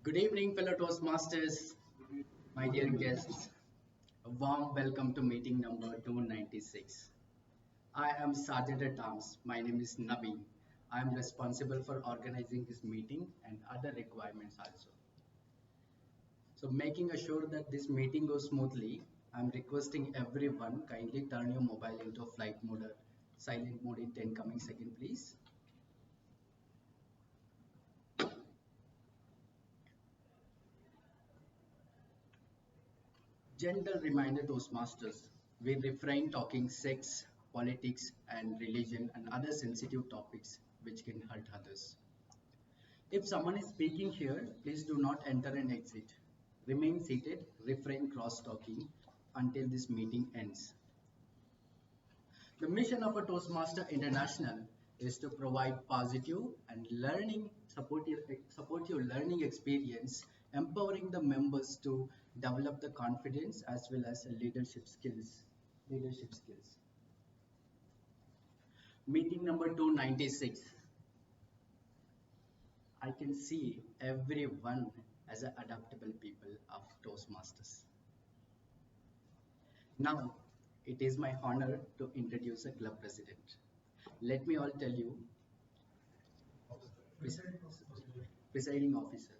Good evening, fellow Toastmasters, my dear guests. A warm welcome to meeting number 296. I am Sergeant at Arms. My name is Naveen. I am responsible for organizing this meeting and other requirements also. So, making sure that this meeting goes smoothly, I am requesting everyone kindly turn your mobile into flight mode or silent mode in 10 coming seconds, please. Gentle reminder, Toastmasters, we refrain talking sex, politics, and religion and other sensitive topics which can hurt others. If someone is speaking here, please do not enter and exit. Remain seated, refrain cross talking until this meeting ends. The mission of a Toastmaster International is to provide positive and support your learning experience, empowering the members to develop the confidence as well as leadership skills. Meeting number 296. I can see everyone as an adaptable people of Toastmasters. Now, it is my honor to introduce a club president. Let me all tell you, presiding officer,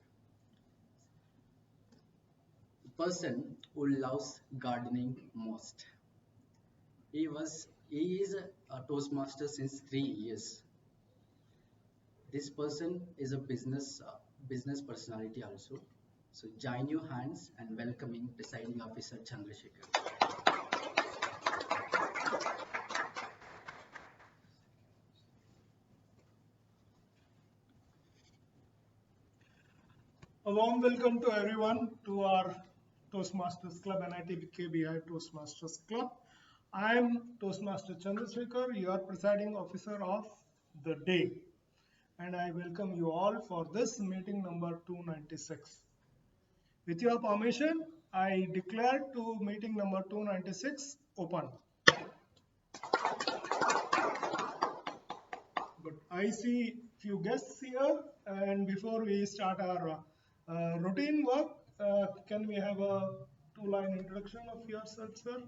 the person who loves gardening most. He is a Toastmaster since 3 years. This person is a business personality also. So join your hands and welcoming presiding officer Chandrasekhar. A warm welcome to everyone to our Toastmasters Club, NITK Bhive Toastmasters Club. I am Toastmaster Chandrasekhar, your presiding officer of the day, and I welcome you all for this meeting number 296. With your permission, I declare to meeting number 296 open. But I see few guests here, and before we start our routine work, can we have a two-line introduction of yourself, sir?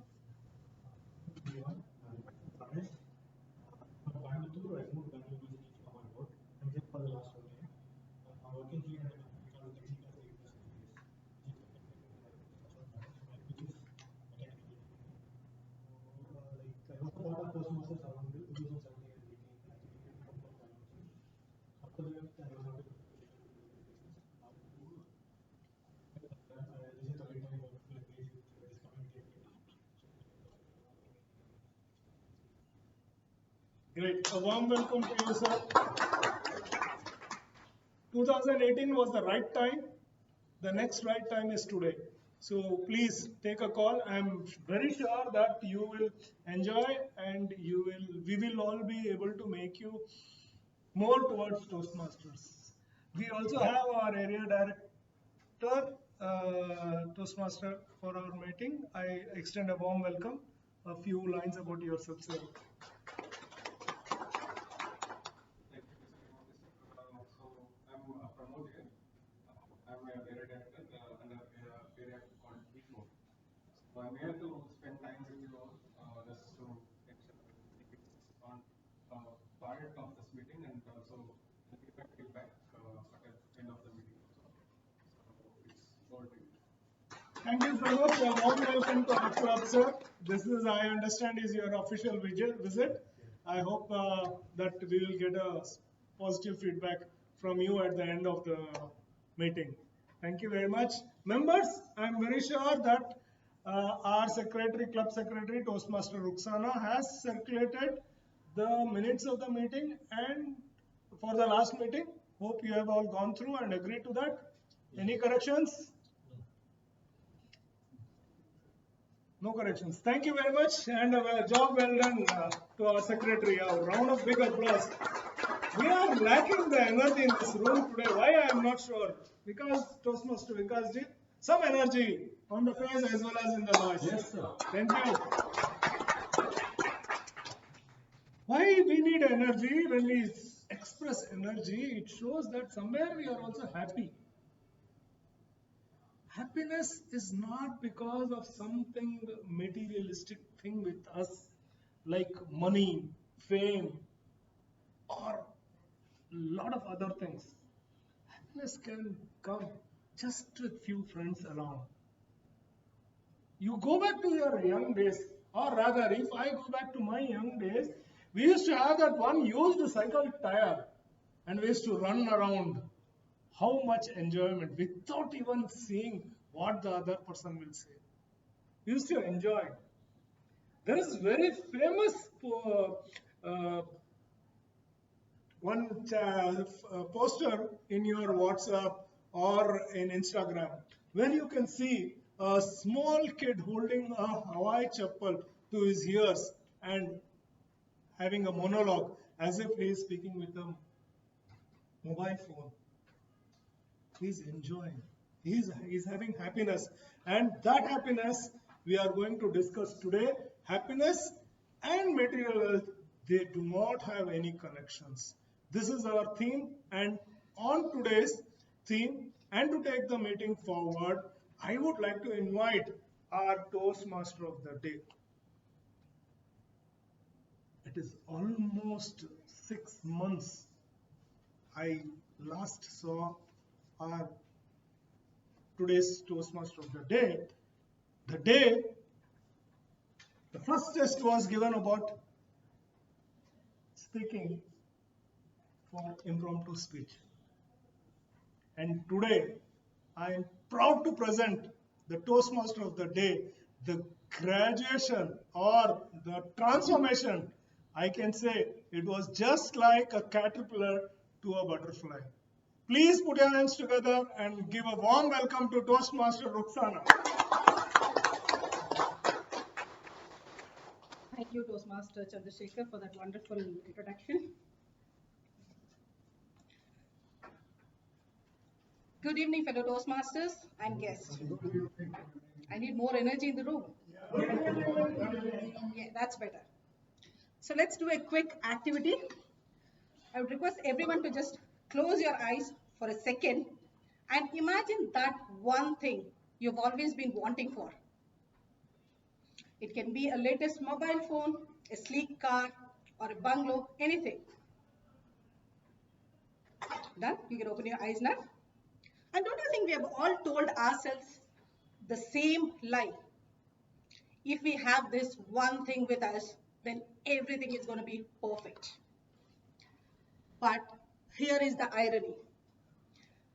Coimbatore, I moved Bangalore University to Bangalore. I'm here for the last 1 year. I'm working here at a company called Trinity. I was a part of Toastmasters around 2017 and 18. After that, I was not able to this is the right time of this community. Great. A warm welcome to you, sir. 2018 was the right time. The next right time is today. So please take a call. I'm very sure that you will enjoy and we will all be able to make you more towards Toastmasters. We also have our area director, Toastmaster for our meeting. I extend a warm welcome. A few lines about yourself, sir. I'm here to spend time with you all, just to make sure on part of this meeting and also give feedback at the end of the meeting. So it's over to you. Thank you so much. A warm welcome to our club, sir. This is, I understand, is your official visit. I hope that we will get a positive feedback from you at the end of the meeting. Thank you very much. Members, I'm very sure that our club secretary, Toastmaster Ruxana, has circulated the minutes of the meeting and for the last meeting. Hope you have all gone through and agreed to that. Any corrections? No corrections. Thank you very much and a job well done to our secretary. A round of big applause. We are lacking the energy in this room today. Why I am not sure. Because Toastmaster Vikas ji, some energy on the face as well as in the voice. Yes, sir. Thank you. Why we need energy? When we express energy, it shows that somewhere we are also happy. Happiness is not because of something materialistic thing with us, like money, fame, or lot of other things. Happiness can come just with few friends around. You go back to your young days, or rather, if I go back to my young days, we used to have that one used cycle tire, and we used to run around. How much enjoyment without even seeing what the other person will say. We used to enjoy. There is very famous uh, one poster in your WhatsApp or in Instagram where you can see a small kid holding a Hawaii chappal to his ears and having a monologue as if he is speaking with a mobile phone. He's enjoying. He's having happiness. And that happiness we are going to discuss today. Happiness and material wealth, they do not have any connections. This is our theme. And on today's theme, and to take the meeting forward, I would like to invite our Toastmaster of the day. It is almost 6 months I last saw our today's Toastmaster of the day. The day the first test was given about speaking for impromptu speech. And today I am proud to present the Toastmaster of the day, the graduation or the transformation. I can say it was just like a caterpillar to a butterfly. Please put your hands together and give a warm welcome to Toastmaster Ruxana. Thank you, Toastmaster Chandrasekhar, for that wonderful introduction. Good evening, fellow Toastmasters and guests. I need more energy in the room. Yeah, that's better. So let's do a quick activity. I would request everyone to just close your eyes for a second and imagine that one thing you've always been wanting for. It can be a latest mobile phone, a sleek car, or a bungalow, anything. Done? You can open your eyes now. And don't you think we have all told ourselves the same lie? If we have this one thing with us, then everything is going to be perfect. But here is the irony.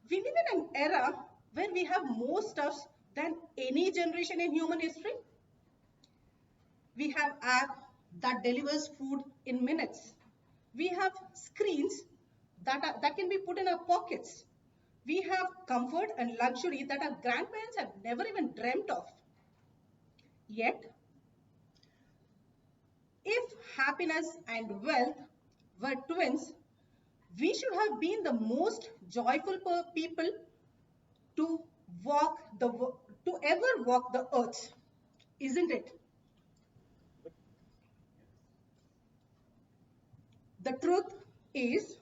We live in an era where we have more stuffs than any generation in human history. We have app that delivers food in minutes. We have screens that can be put in our pockets. We have comfort and luxury that our grandparents have never even dreamt of. Yet, if happiness and wealth were twins, we should have been the most joyful people to ever walk the earth, isn't it? The truth is,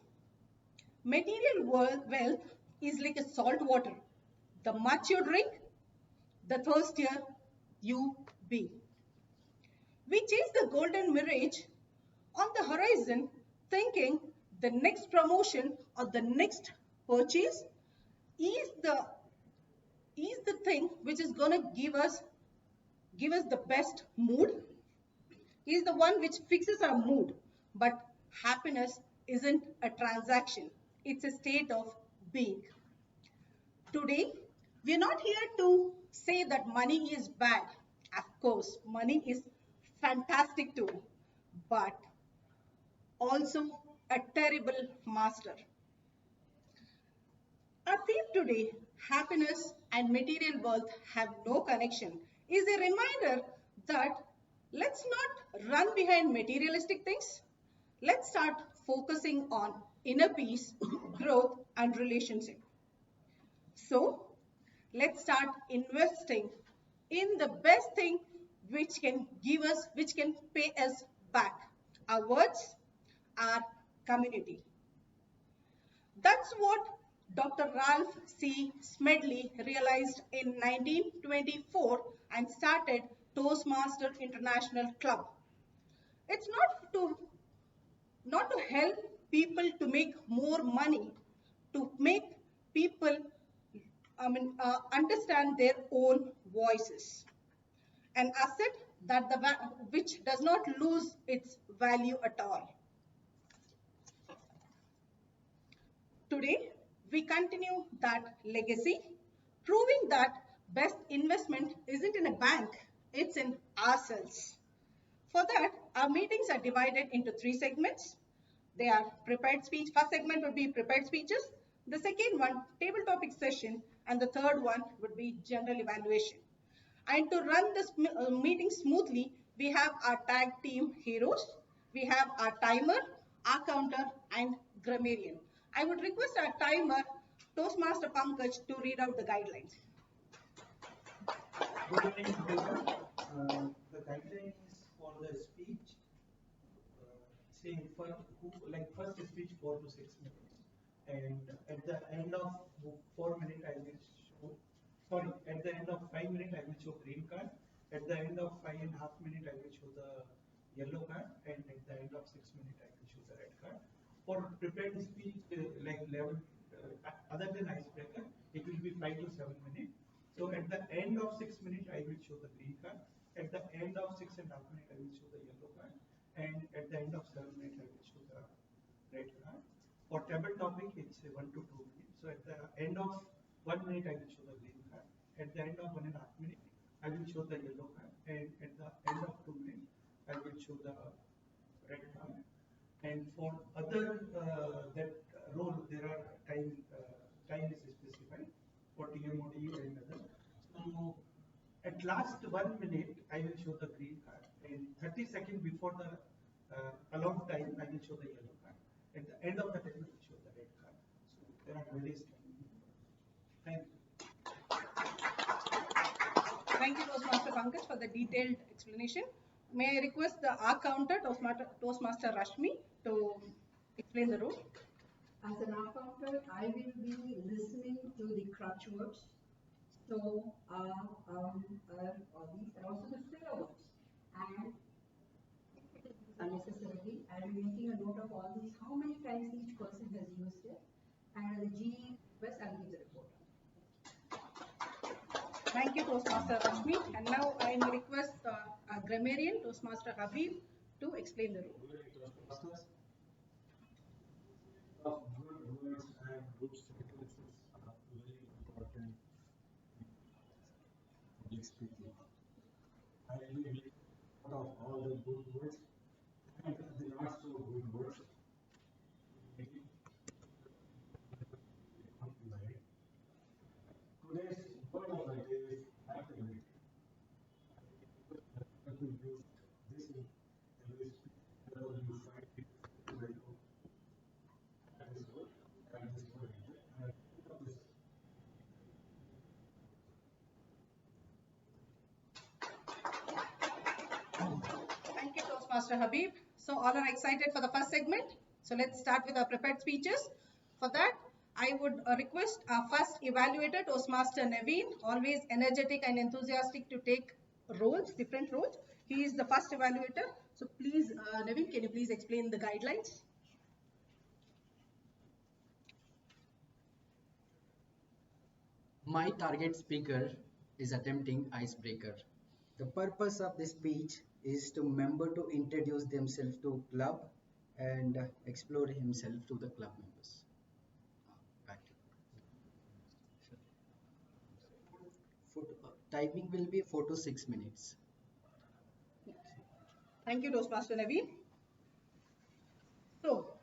material wealth is like a salt water. The much you drink, the thirstier you be. We chase the golden mirage on the horizon, thinking the next promotion or the next purchase is the thing which is going to give us the best mood, is the one which fixes our mood. But happiness isn't a transaction, it's a state of being. Today, we are not here to say that money is bad. Of course, money is fantastic too, but also a terrible master. Our theme today, happiness and material wealth have no connection, is a reminder that let's not run behind materialistic things. Let's start focusing on inner peace, growth, and relationship. So, let's start investing in the best thing which can pay us back. Our words, our community. That's what Dr. Ralph C. Smedley realized in 1924 and started Toastmaster International Club. It's not to help people to make more money, to make people understand their own voices. An asset that which does not lose its value at all. Today, we continue that legacy, proving that best investment isn't in a bank, it's in ourselves. For that, our meetings are divided into 3 segments. They are prepared speech. First segment would be prepared speeches. The second one, table topic session. And the third one would be general evaluation. And to run this meeting smoothly, we have our tag team heroes. We have our timer, our counter, and grammarian. I would request our timer, Toastmaster Pankaj, to read out the guidelines. Good evening, everyone. The guideline is for the speech, saying first speech 4 to 6 minutes, and at the end of 4 minutes I will show. Sorry, at the end of 5 minutes I will show green card. At the end of 5.5 minutes I will show the yellow card, and at the end of 6 minutes I will show the red card. For prepared speech, level other than icebreaker, it will be 5 to 7 minutes. So at the end of 6 minutes, I will show the green card. At the end of 6.5 minutes, I will show the yellow card. And at the end of 7 minutes, I will show the red card. For table topic, it's 1 to 2 minutes. So at the end of 1 minute, I will show the green card. At the end of 1.5 minutes, I will show the yellow card. And at the end of 2 minutes, I will show the red card. And for other that role, there are time is specified for TMOD and other. So at last 1 minute, I will show the green card, and 30 seconds before the allowed time, I will show the yellow card. At the end of the time, I will show the red card. So there are various times. Thank you. Thank you, Toastmaster Pankaj, for the detailed explanation. May I request the R counter, Toastmaster Rashmi, to explain the rule? As an accountant, I will be listening to the crutch words. So, these are also the filler words. And unnecessarily, I will be making a note of all these, how many times each person has used it. And the G request, I'll give the report. Thank you, Toastmaster Rashmi. And now I will request our grammarian, Toastmaster Habib, to explain the rule. Toastmasters. Of good words and good sentences are very important in public speaking. I will make note of all the good words and the not so good words. Today's word of the day is activity. To use this in every speech whenever you find it very good. Thank you, Toastmaster Habib. So all are excited for the first segment. So let's start with our prepared speeches. For that, I would request our first evaluator, Toastmaster Naveen, always energetic and enthusiastic to take roles, different roles. He is the first evaluator. So please, Naveen, can you please explain the guidelines? My target speaker is attempting icebreaker. The purpose of this speech is to member to introduce themselves to club and explore himself to the club members. Back to timing will be 4 to 6 minutes. Thank you, Toastmaster Naveen. So,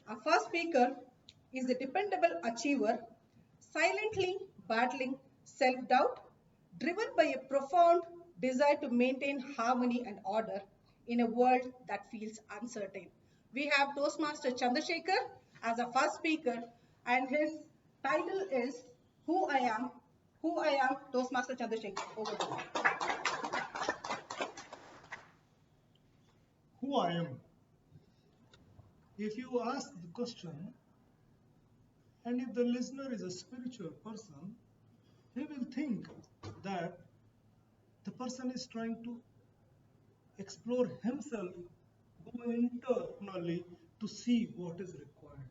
our first speaker is the dependable achiever, silently battling self-doubt, driven by a profound desire to maintain harmony and order in a world that feels uncertain. We have Toastmaster Chandrasekhar as our first speaker, and his title is Who I Am, Toastmaster Chandrasekhar. Over to you. Who I am. If you ask the question, And if the listener is a spiritual person, he will think that the person is trying to explore himself, go internally to see what is required.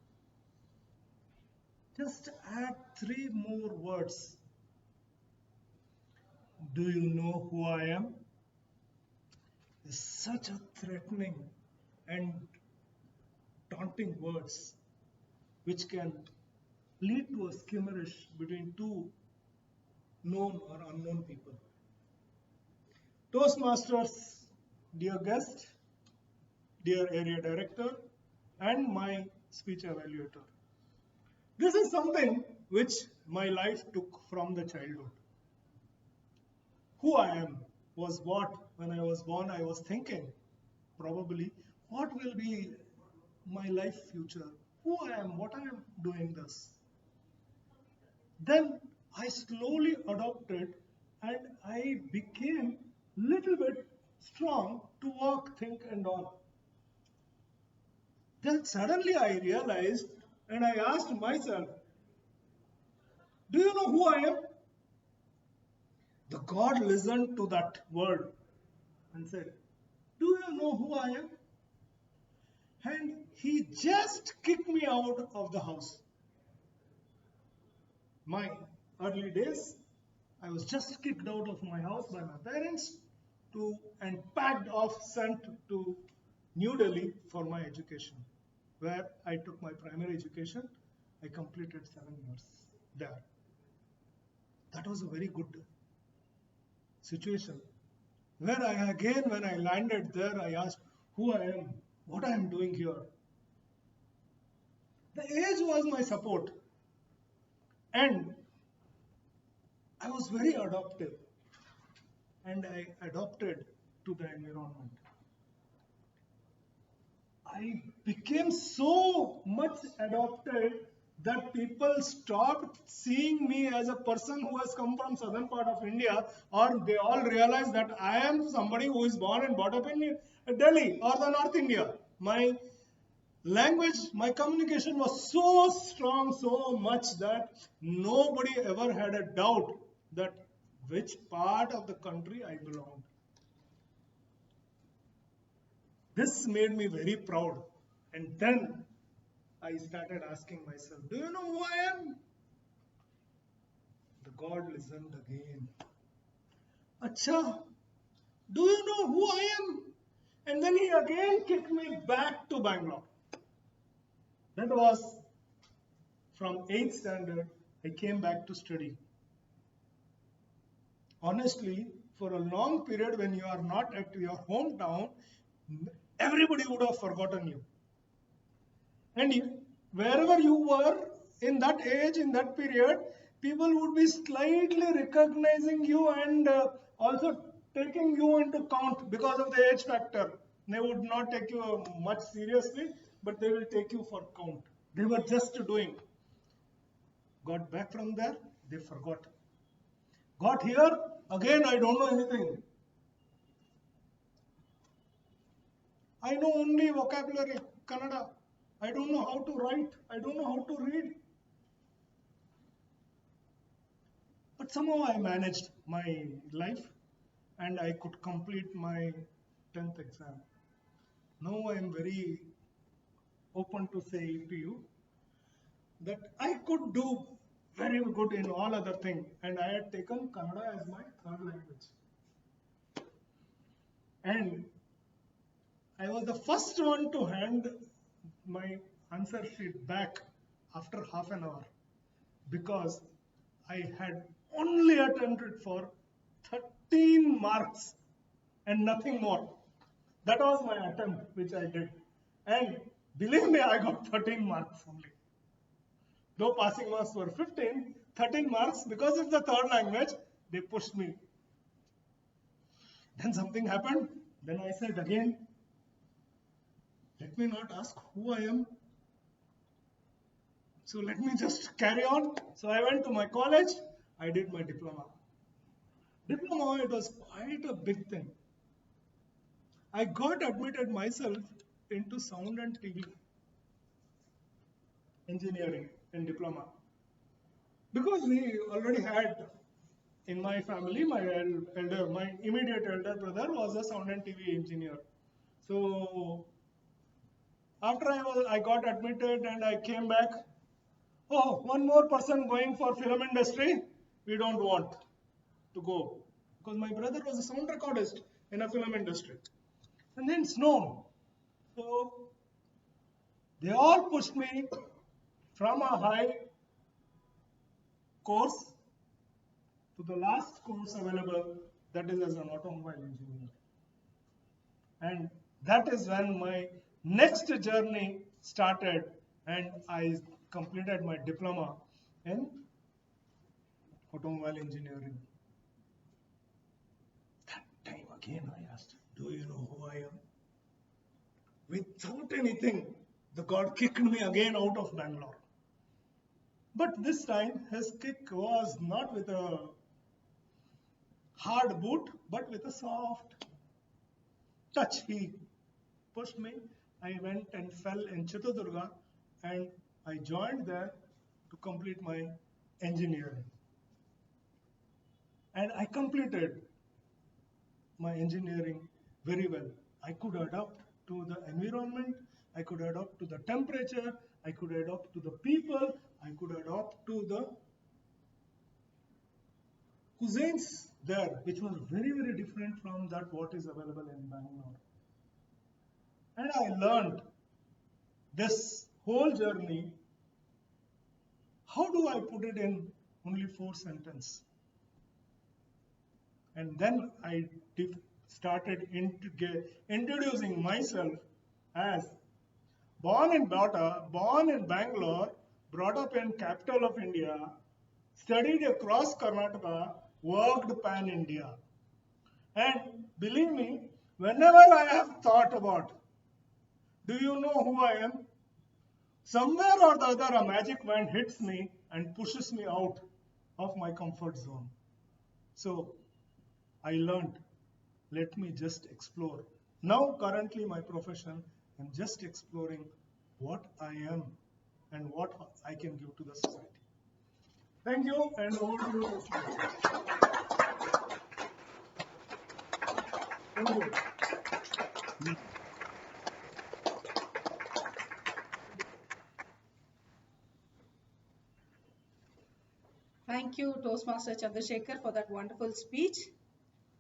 Just add three more words. Do you know who I am? Is such a threatening and taunting words which can lead to a skirmish between two known or unknown people. Toastmasters, dear guest, dear area director, and my speech evaluator. This is something which my life took from the childhood. Who I am was what, when I was born, I was thinking, probably, what will be my life future? Who I am, what I am doing this. Then I slowly adopted and I became little bit strong to walk, think and all. Then suddenly I realized and I asked myself, do you know who I am? The God listened to that word and said, do you know who I am? And he just kicked me out of the house. My early days, I was just kicked out of my house by my parents and packed off, sent to New Delhi for my education, where I took my primary education. I completed 7 years there. That was a very good situation. When I landed there, I asked who I am, what I am doing here. The age was my support. And I was very adaptive. And I adapted to the environment. I became so much adopted that people stopped seeing me as a person who has come from southern part of India, or they all realized that I am somebody who is born and brought up in Delhi or the North India. My language, my communication was so strong, so much that nobody ever had a doubt that which part of the country I belonged. This made me very proud. And then I started asking myself, do you know who I am? The God listened again. Acha, do you know who I am? And then he again kicked me back to Bangalore. That was from 8th standard, I came back to study. Honestly, for a long period when you are not at your hometown, everybody would have forgotten you. And wherever you were in that age, in that period, people would be slightly recognizing you and also taking you into count because of the age factor. They would not take you much seriously, but they will take you for count. They were just doing. Got back from there, they forgot. Got here, again I don't know anything. I know only vocabulary, Kannada. I don't know how to write. I don't know how to read. But somehow I managed my life and I could complete my 10th exam. Now I am very open to say to you that I could do very good in all other things, and I had taken Kannada as my third language. And I was the first one to hand my answer sheet back after half an hour because I had only attempted for 13 marks and nothing more. That was my attempt which I did. And believe me, I got 13 marks only. Though passing marks were 15, 13 marks because it's the third language, they pushed me. Then something happened. Then I said again, let me not ask who I am. So let me just carry on. So I went to my college. I did my diploma. Diploma, it was quite a big thing. I got admitted myself into sound and TV engineering in diploma. Because we already had in my family, my immediate elder brother was a sound and TV engineer. So after I got admitted and I came back, oh, one more person going for film industry, we don't want to go. Because my brother was a sound recordist in a film industry. And then it's known. So they all pushed me from a high course to the last course available, that is as an automobile engineer. And that is when my next journey started, and I completed my diploma in automobile engineering. That time again I asked, do you know who I am? Without anything, the God kicked me again out of Bangalore. But this time his kick was not with a hard boot, but with a soft touch. He pushed me. I went and fell in Chitradurga, and I joined there to complete my engineering. And I completed my engineering very well. I could adapt to the environment, I could adapt to the temperature, I could adapt to the people, I could adapt to the cuisines there, which was very, very different from that what is available in Bangalore. And I learned this whole journey. How do I put it in only 4 sentences? And then I started introducing myself as born in Bangalore, brought up in capital of India, studied across Karnataka, worked pan-India. And believe me, whenever I have thought about, do you know who I am? Somewhere or the other, a magic wand hits me and pushes me out of my comfort zone. So I learned, let me just explore. Now, currently, my profession, I'm just exploring what I am and what I can give to the society. Thank you, and over to you. Thank you. Thank you, Toastmaster Chandrasekhar, for that wonderful speech.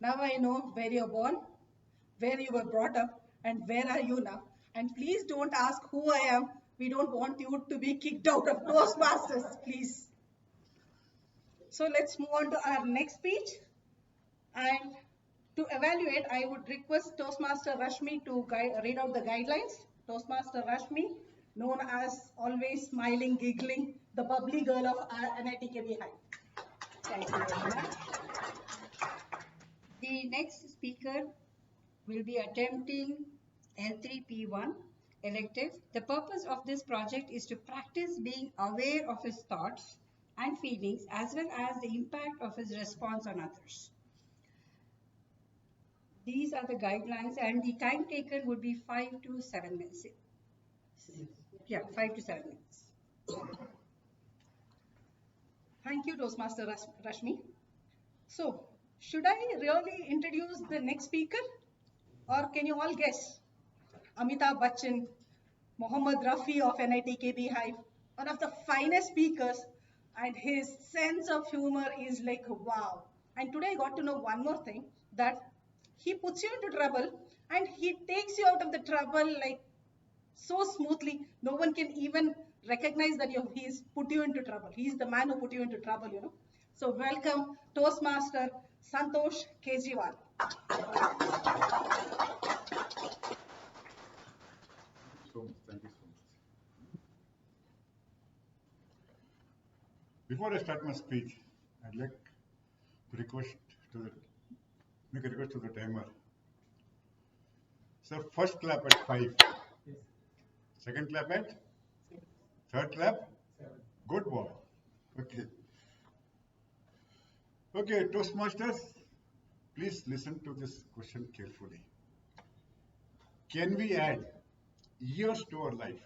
Now I know where you're born, where you were brought up, and where are you now. And please don't ask who I am. We don't want you to be kicked out of Toastmasters, please. So let's move on to our next speech. And to evaluate, I would request Toastmaster Rashmi to read out the guidelines. Toastmaster Rashmi, known as always smiling, giggling, the bubbly girl of our NITK Bhive. Thank you very much. The next speaker will be attempting L3P1 elective. The purpose of this project is to practice being aware of his thoughts and feelings as well as the impact of his response on others. These are the guidelines, and the time taken would be 5 to 7 minutes. Yeah, 5 to 7 minutes. Thank you, Toastmaster Rashmi. So, should I really introduce the next speaker? Or can you all guess? Amitabh Bachchan, Mohammad Rafi of NITK Bhive, one of the finest speakers, and his sense of humor is like wow. And today I got to know one more thing, that he puts you into trouble and he takes you out of the trouble like so smoothly. No one can even recognize that he's put you into trouble. He's the man who put you into trouble, you know. So welcome Toastmaster Santosh Kejriwal. Thank you so much. Before I start my speech, I'd like to make a request to the timer. So first clap at 5. Yes. Second clap at? Third clap? 7. Good boy. Okay. Okay, Toastmasters, please listen to this question carefully. Can we add years to our life?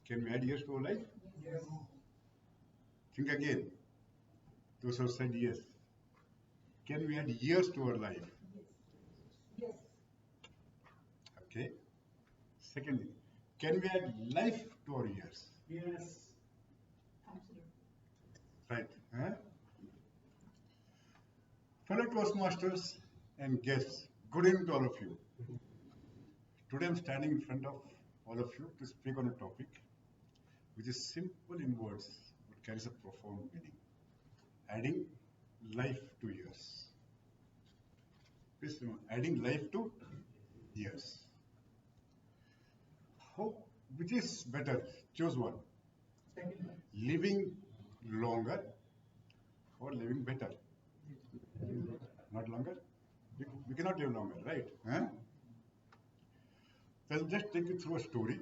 Can we add years to our life? Yes. Think again. Those who said yes. Can we add years to our life? Yes. Okay. Secondly, can we add life to our years? Yes. Absolutely. Right. Huh? Fellow Toastmasters and guests, good evening to all of you. Today I'm standing in front of all of you to speak on a topic which is simple in words but carries a profound meaning. Adding life to years. Please remember, adding life to years. How, which is better? Choose one. Second one. Living longer or living better? Not longer? We cannot live longer, right? Huh? So I'll just take you through a story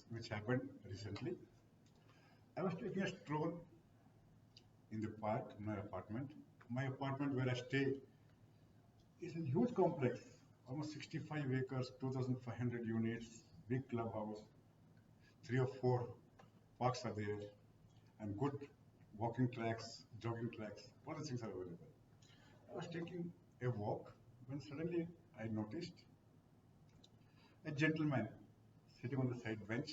which happened recently. I was taking a stroll in the park in my apartment. My apartment where I stay is a huge complex, almost 65 acres, 2,500 units, big clubhouse, 3 or 4 parks are there, and good walking tracks, jogging tracks, all the things are available. I was taking a walk when suddenly I noticed a gentleman sitting on the side bench,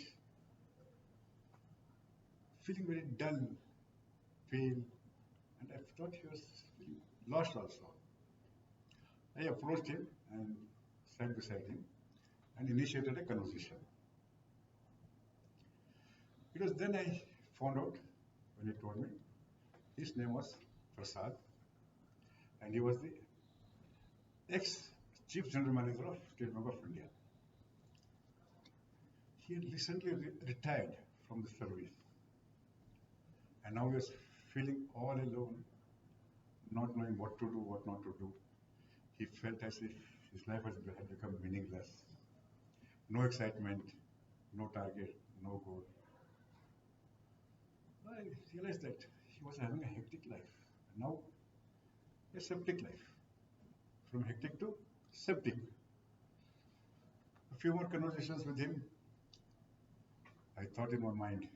feeling very dull, pale, and I thought he was feeling lost also. I approached him and sat beside him and initiated a conversation. Because then I found out when he told me his name was Prasad and he was the ex-chief general manager of State Bank of India. He had recently retired from the service and now he was feeling all alone, not knowing what to do, what not to do. He felt as if his life had become meaningless. No excitement, no target, no goal. I realized that he was having a hectic life. And now, a septic life. From hectic to septic. A few more conversations with him. I thought in my mind,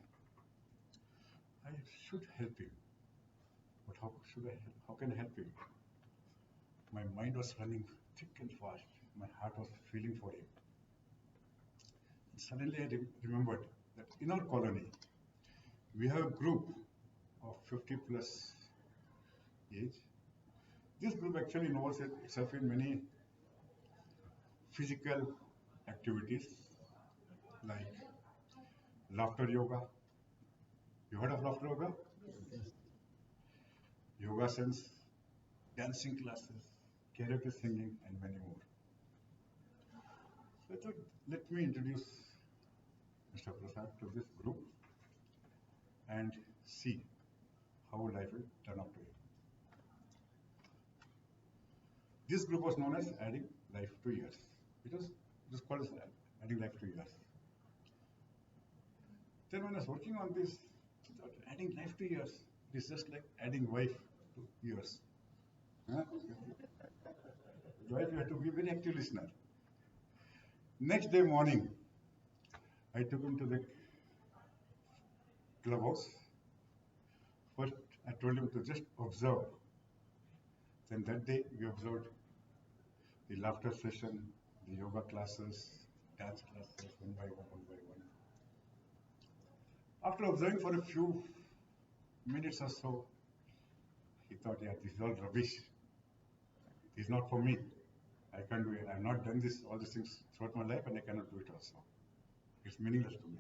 I should help him. But how should I help? How can I help him? My mind was running thick and fast. My heart was feeling for him. And suddenly I remembered that in our colony, we have a group of 50 plus age. This group actually involves itself in many physical activities like laughter yoga. You heard of laughter yoga? Yoga sense, dancing classes, karaoke singing, and many more. So I thought, let me introduce Mr. Prasad to this group and see how life will turn out to him. This group was known as Adding Life to Years. It was called as Adding Life to Years. Then when I was working on this, I thought adding life to years is just like adding wife to years. Huh? Wife, you have to be a very active listener. Next day morning, I took him to the clubhouse. First, I told him to just observe. Then that day, we observed the laughter session, the yoga classes, dance classes, one by one, one by one. After observing for a few minutes or so, he thought, yeah, this is all rubbish. This is not for me. I can't do it. I have not done this, all these things throughout my life, and I cannot do it also. It's meaningless to me.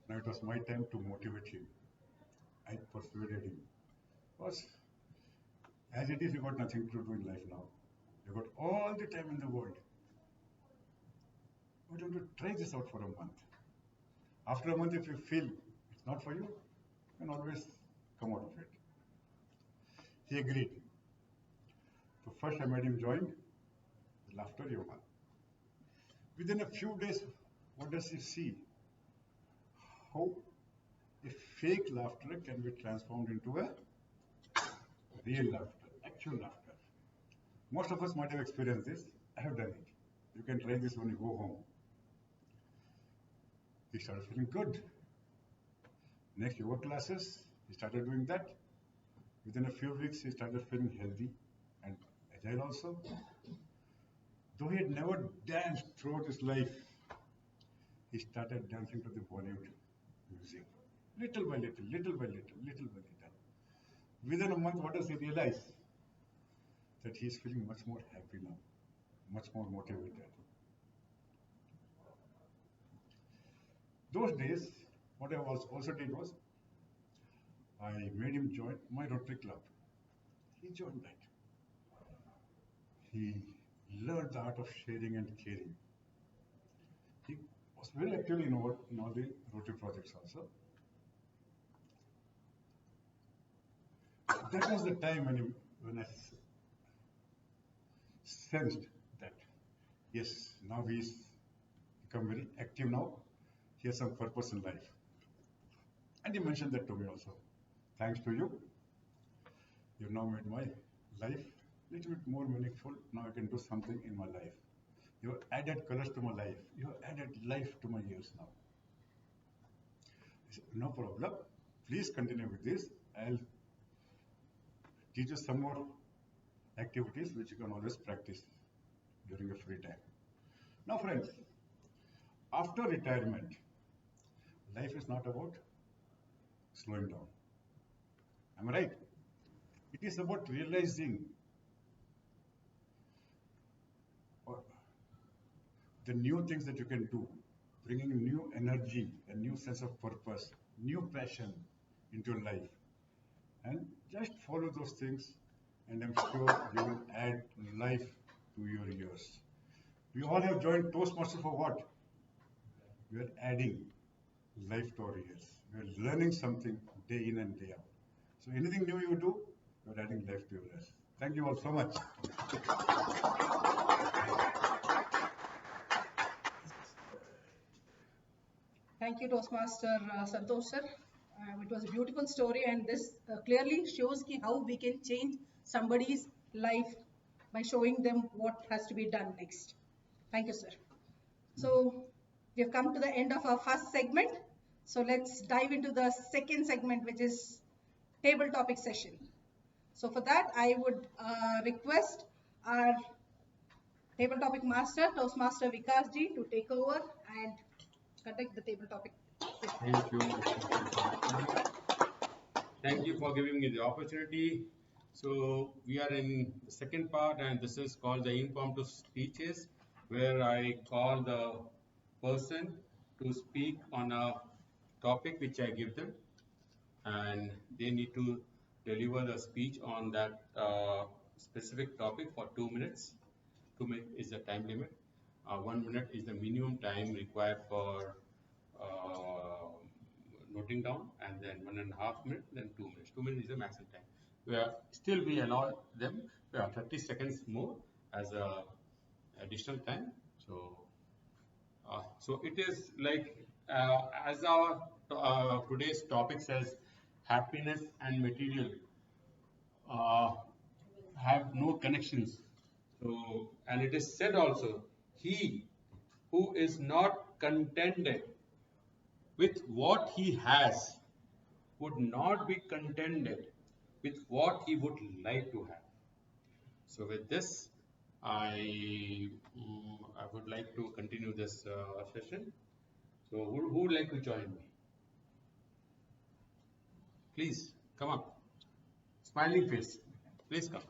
Now it was my time to motivate him. I persuaded him. Because as it is, you got nothing to do in life now. You got all the time in the world. Why don't you try this out for a month? After a month, if you feel it's not for you, you can always come out of it. He agreed. So first I made him join the laughter yoga. Within a few days, what does he see? How a fake laughter can be transformed into a real laughter, actual laughter. Most of us might have experienced this. I have done it. You can try this when you go home. He started feeling good. Next yoga classes, he started doing that. Within a few weeks, he started feeling healthy and agile also. Though he had never danced throughout his life, he started dancing to the Bollywood music. Little by little, little by little, little by little. Within a month, what does he realize? That he is feeling much more happy now, much more motivated. Those days, what I also did was, I made him join my Rotary Club. He joined that. He learned the art of sharing and caring. He was very active in all the Rotary projects also. That was the time when I sensed that, yes, now he's become very active now. He has some purpose in life. And he mentioned that to me also. Thanks to you, you've now made my life a little bit more meaningful. Now I can do something in my life. You have added colors to my life. You have added life to my years now. I said, no problem. Please continue with this. I'll teach you some more activities which you can always practice during your free time. Now, friends, after retirement, life is not about slowing down. Am I right? It is about realizing the new things that you can do, bringing new energy, a new sense of purpose, new passion into your life. And just follow those things, and I'm sure you will add life to your years. We all have joined Toastmasters for what? We are adding life to our years. We are learning something day in and day out. So anything new you do, you're adding life to your years. Thank you all so much. Thank you, Toastmaster Santosh sir. It was a beautiful story, and this clearly shows how we can change somebody's life by showing them what has to be done next. Thank you, sir. So we have come to the end of our first segment. So let's dive into the second segment, which is table topic session. So for that, I would request our table topic master, Toastmaster Vikas ji, to take over and conduct the table topic. Thank you. Thank you for giving me the opportunity. So we are in the second part, and this is called the impromptu speeches, where I call the person to speak on a topic which I give them, and they need to deliver the speech on that specific topic for 2 minutes. 2 minutes is the time limit. 1 minute is the minimum time required for noting down, and then 1.5 minutes, then 2 minutes. 2 minutes is the maximum time. We allow them 30 seconds more as a additional time. So it is like as our today's topic says, happiness and material have no connections. So, and it is said also, he who is not contented with what he has would not be contented with what he would like to have. So with this, I would like to continue this session. So who would like to join me? Please come up. Smiling face. Please come.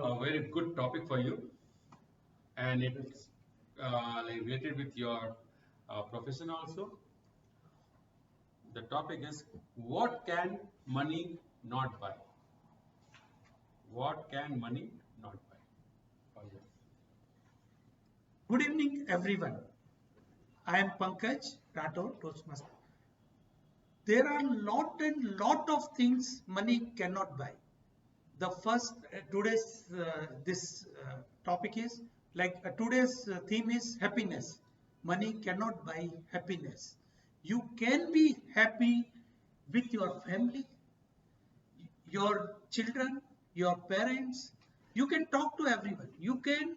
A very good topic for you, and it is related with your profession also. The topic is, what can money not buy? What can money not buy? Good evening, everyone. I am Pankaj Rathod, Toastmaster. There are lot of things money cannot buy. The first today's this topic is today's theme is happiness. Money cannot buy happiness. You can be happy with your family, your children, your parents. You can talk to everyone. You can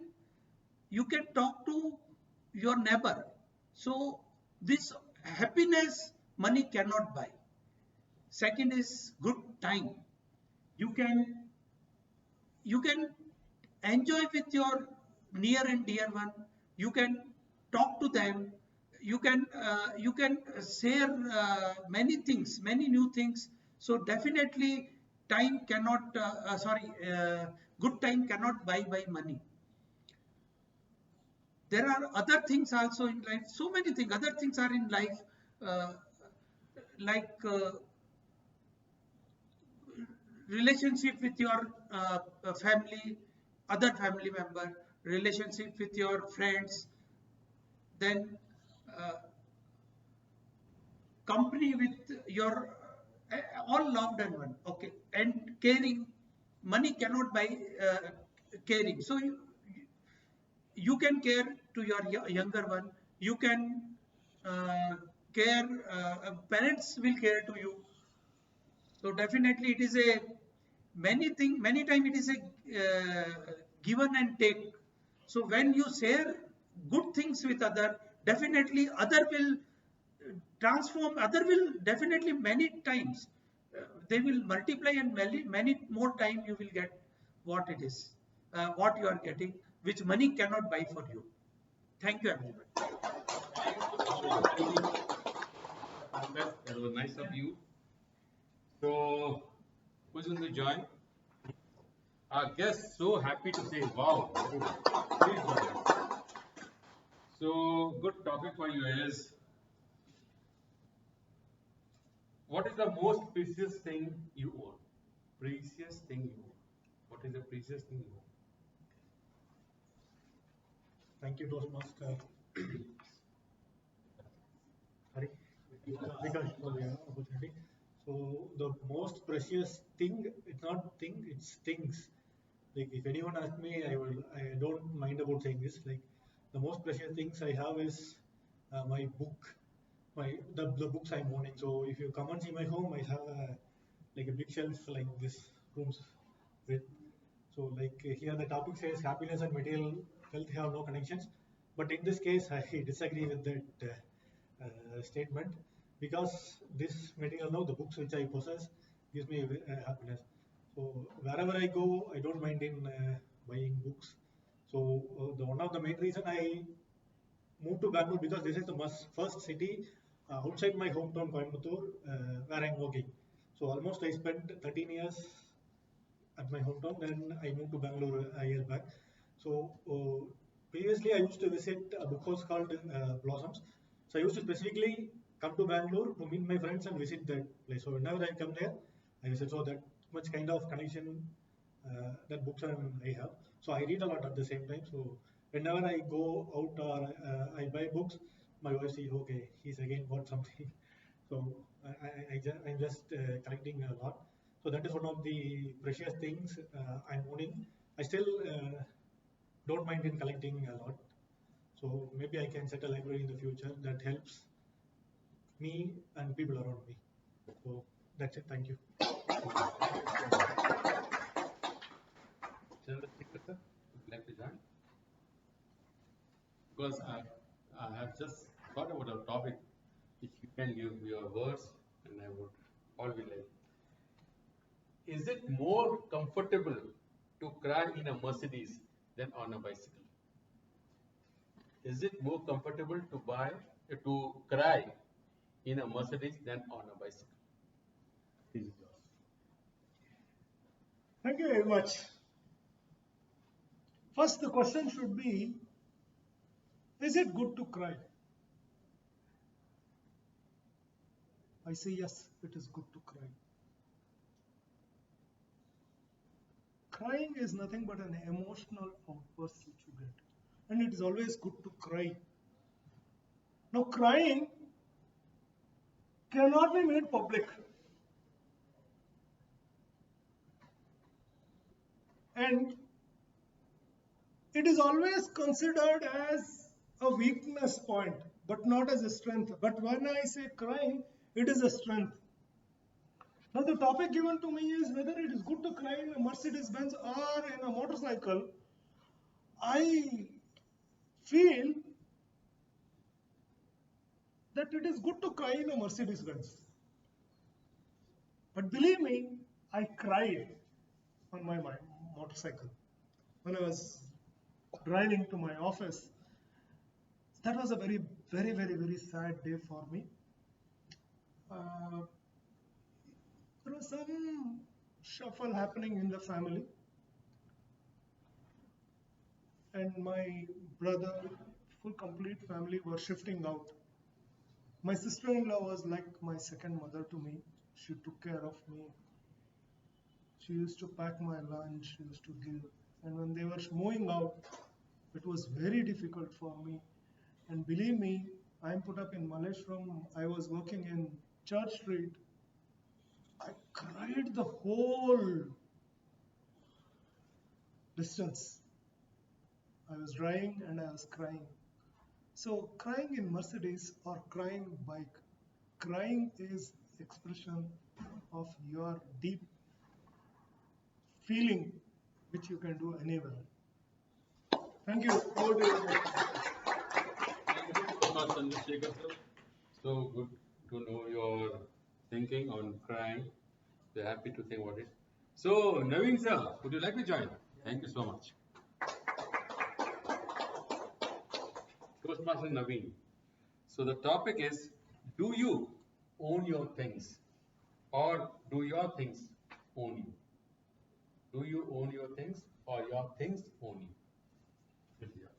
talk to your neighbor. So this happiness money cannot buy. Second is good time. You can you can enjoy with your near and dear one. You can talk to them. You can share many things, many new things. So definitely time cannot good time cannot buy by money. There are other things also in life, so many things, other things are in life, uh, like relationship with your family, other family member, relationship with your friends, then uh, company with your all loved one, okay, and caring. Money cannot buy caring. So you can care to your younger one. You can care. Parents will care to you. So definitely it is a many time it is a given and take. So when you share good things with other, definitely other will transform. Other will definitely many times they will multiply, and many more time you will get what it is, what you are getting, which money cannot buy for you. Thank you, everyone. That was nice of you. So, who's going to join? Our guest so happy to say, wow. Please join. So, good topic for you is, what is the most precious thing you own? Precious thing you own. What is the precious thing you own? Thank you, Toastmaster. Sorry, Vikas, for the opportunity. So the most precious thing, it's not thing, it's things. Like if anyone asks me, I don't mind about saying this. Like the most precious things I have is my book, the books I'm owning. So if you come and see my home, I have like a big shelf like this rooms with. So like here the topic says happiness and material wealth have no connections, but in this case I disagree with that statement, because this material now the books which I possess gives me happiness. So wherever I go, I don't mind in buying books. So the one of the main reason I moved to Bangalore, because this is the first city outside my hometown Coimbatore where I'm working. So almost I spent 13 years at my hometown. Then I moved to Bangalore a year back. So previously I used to visit a book house called Blossoms. So I used to specifically come to Bangalore to meet my friends and visit that place. So whenever I come there, I visit. So that much kind of connection that books and I have. So I read a lot at the same time. So whenever I go out or I buy books, my wife says, okay, he's again bought something. So I'm just collecting a lot. So that is one of the precious things I'm owning. I still don't mind in collecting a lot. So maybe I can set a library in the future that helps me and people around me. So that's it. Thank you. Chandrasekhar sir, would you like to join? Because I have just thought about a topic which you can give your words, and I would all be like, is it more comfortable to cry in a Mercedes than on a bicycle? Is it more comfortable to cry in a Mercedes than on a bicycle? This is yours. Thank you very much. First, the question should be, is it good to cry? I say yes, it is good to cry. Crying is nothing but an emotional outburst which you get. And it is always good to cry. Now, crying cannot be made public. And it is always considered as a weakness point, but not as a strength. But when I say crying, it is a strength. Now the topic given to me is whether it is good to cry in a Mercedes Benz or in a motorcycle. I feel that it is good to cry in a Mercedes Benz. But believe me, I cried on my motorcycle when I was driving to my office. That was a very, very, very, very sad day for me. There was some shuffle happening in the family, and my brother, full complete family were shifting out. My sister-in-law was like my second mother to me. She took care of me. She used to pack my lunch, she used to give. And when they were moving out, it was very difficult for me. And believe me, I'm put up in Malleshwaram. I was working in Church Street. I cried the whole distance. I was driving and I was crying. So crying in Mercedes or crying bike, crying is expression of your deep feeling which you can do anywhere. Thank you. Over to you. Thank you so much, Chandrasekhar sir. So good to know your thinking on crying. We're happy to think about it. So, Naveen sir, would you like to join? Thank you so much. Toastmaster Naveen. So the topic is, do you own your things or do your things own you? Do you own your things or your things own you? It's yours.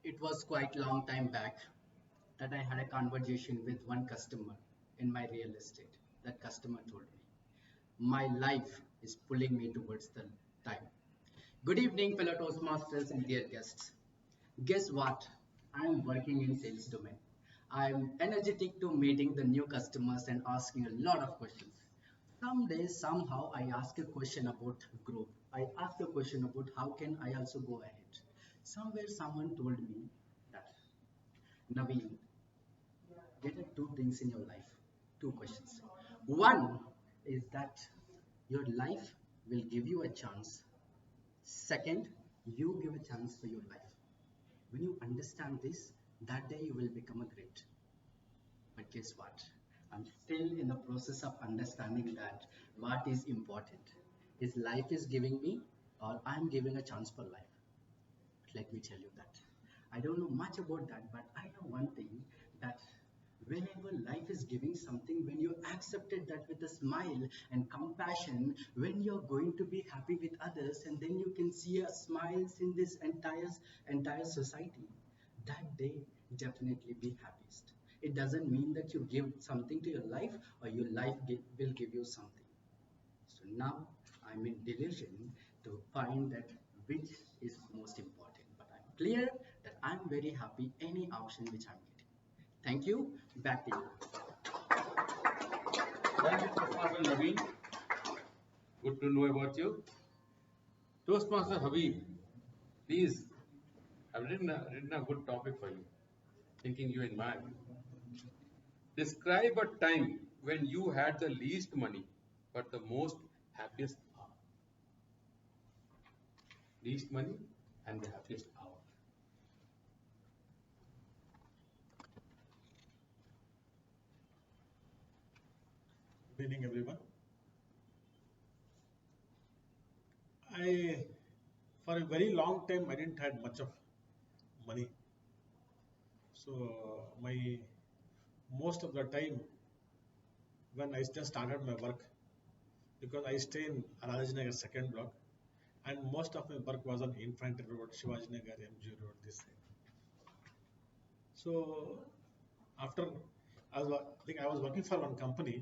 It was quite long time back that I had a conversation with one customer in my real estate. That customer told me, my life is pulling me towards the time. Good evening, fellow Toastmasters and dear guests. Guess what? I'm working in sales domain. I'm energetic to meeting the new customers and asking a lot of questions. Some days, somehow, I ask a question about growth. I ask a question about how can I also go ahead. Somewhere, someone told me that, Naveen, get at two things in your life. Two questions. One is that your life will give you a chance. Second, you give a chance for your life. When you understand this, that day you will become a great. But guess what? I'm still in the process of understanding that what is important. Is life is giving me or I'm giving a chance for life. But let me tell you that. I don't know much about that, but I know one thing that whenever life is giving something, when you accepted that with a smile and compassion, when you're going to be happy with others, and then you can see a smiles in this entire society, that day definitely be happiest. It doesn't mean that you give something to your life or your life will give you something. So now I'm in delusion to find that which is most important. But I'm clear that I'm very happy any option which I'm getting. Thank you. Back to you. Thank you, Toastmaster Naveen. Good to know about you. Toastmaster Habib, please, I've written a good topic for you, thinking you in mind. Describe a time when you had the least money but the most happiest hour. Least money and the happiest hour. Good evening, everyone. I, for a very long time, I didn't had much of money. So my most of the time when I just started my work, because I stay in Rajnagar second block, and most of my work was on Infantry Road, Shivaji Nagar, MG Road, this side. So after I think I was working for one company.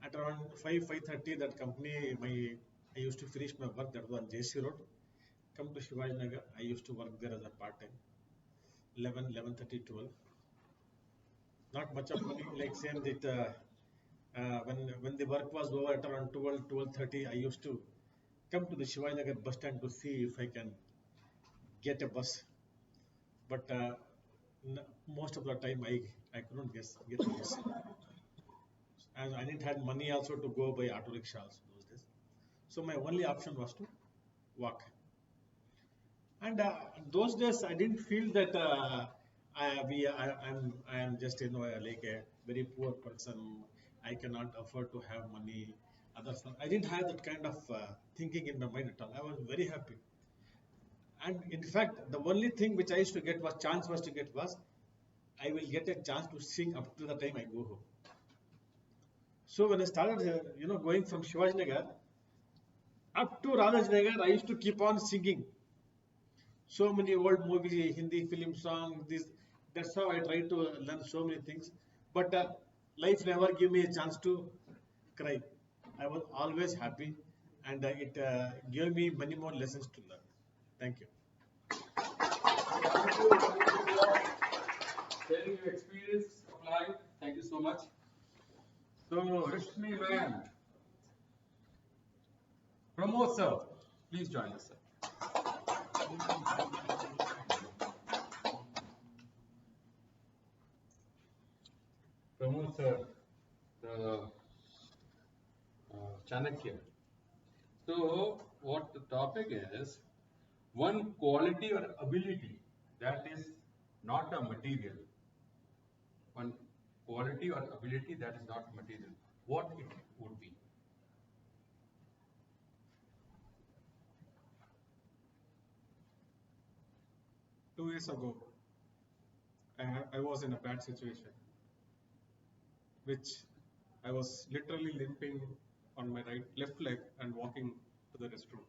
At around 5:30, that company, I used to finish my work. That was on JC Road. Come to Shivaji Nagar. I used to work there as a part time. 11, 11:30, 12. Not much of money. Like saying that when the work was over at around 12, 12:30, I used to come to the Shivajinagar bus stand to see if I can get a bus. But most of the time I couldn't get a bus. And I didn't have money also to go by auto rickshaw also those days. So my only option was to walk. And those days I didn't feel that I am just like a very poor person. I cannot afford to have money. Others, I didn't have that kind of thinking in my mind at all. I was very happy. And in fact, the only thing which I used to get was I will get a chance to sing up to the time I go home. So when I started, going from Shivajinagar up to Rajnagar, I used to keep on singing so many old movies, Hindi film song. That's how I try to learn so many things. But life never gave me a chance to cry. I was always happy, and it gave me many more lessons to learn. Thank you. Sharing your experience of life. Thank you so much. So, Rashmi ma'am, Pramod sir, please join us, sir. Pramod sir, the Chanakya. So, what the topic is, one quality or ability that is not a material. One quality or ability that is not material. What it would be? 2 years ago, I was in a bad situation, which I was literally limping on my left leg and walking to the restroom.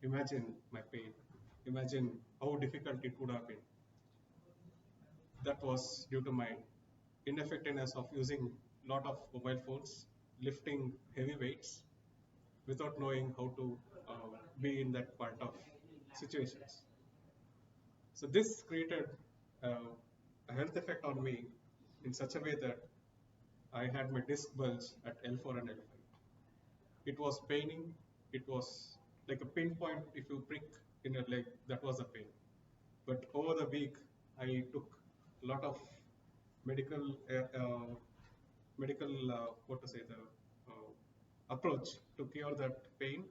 Imagine my pain. Imagine how difficult it would have been. That was due to my ineffectiveness of using a lot of mobile phones, lifting heavy weights without knowing how to be in that part of situations. So this created a health effect on me in such a way that I had my disc bulge at L4 and L5. It was paining. It was like a pinpoint. If you prick in your leg, that was a pain. But over the week, I took a lot of medical, what to say, the approach to cure that pain,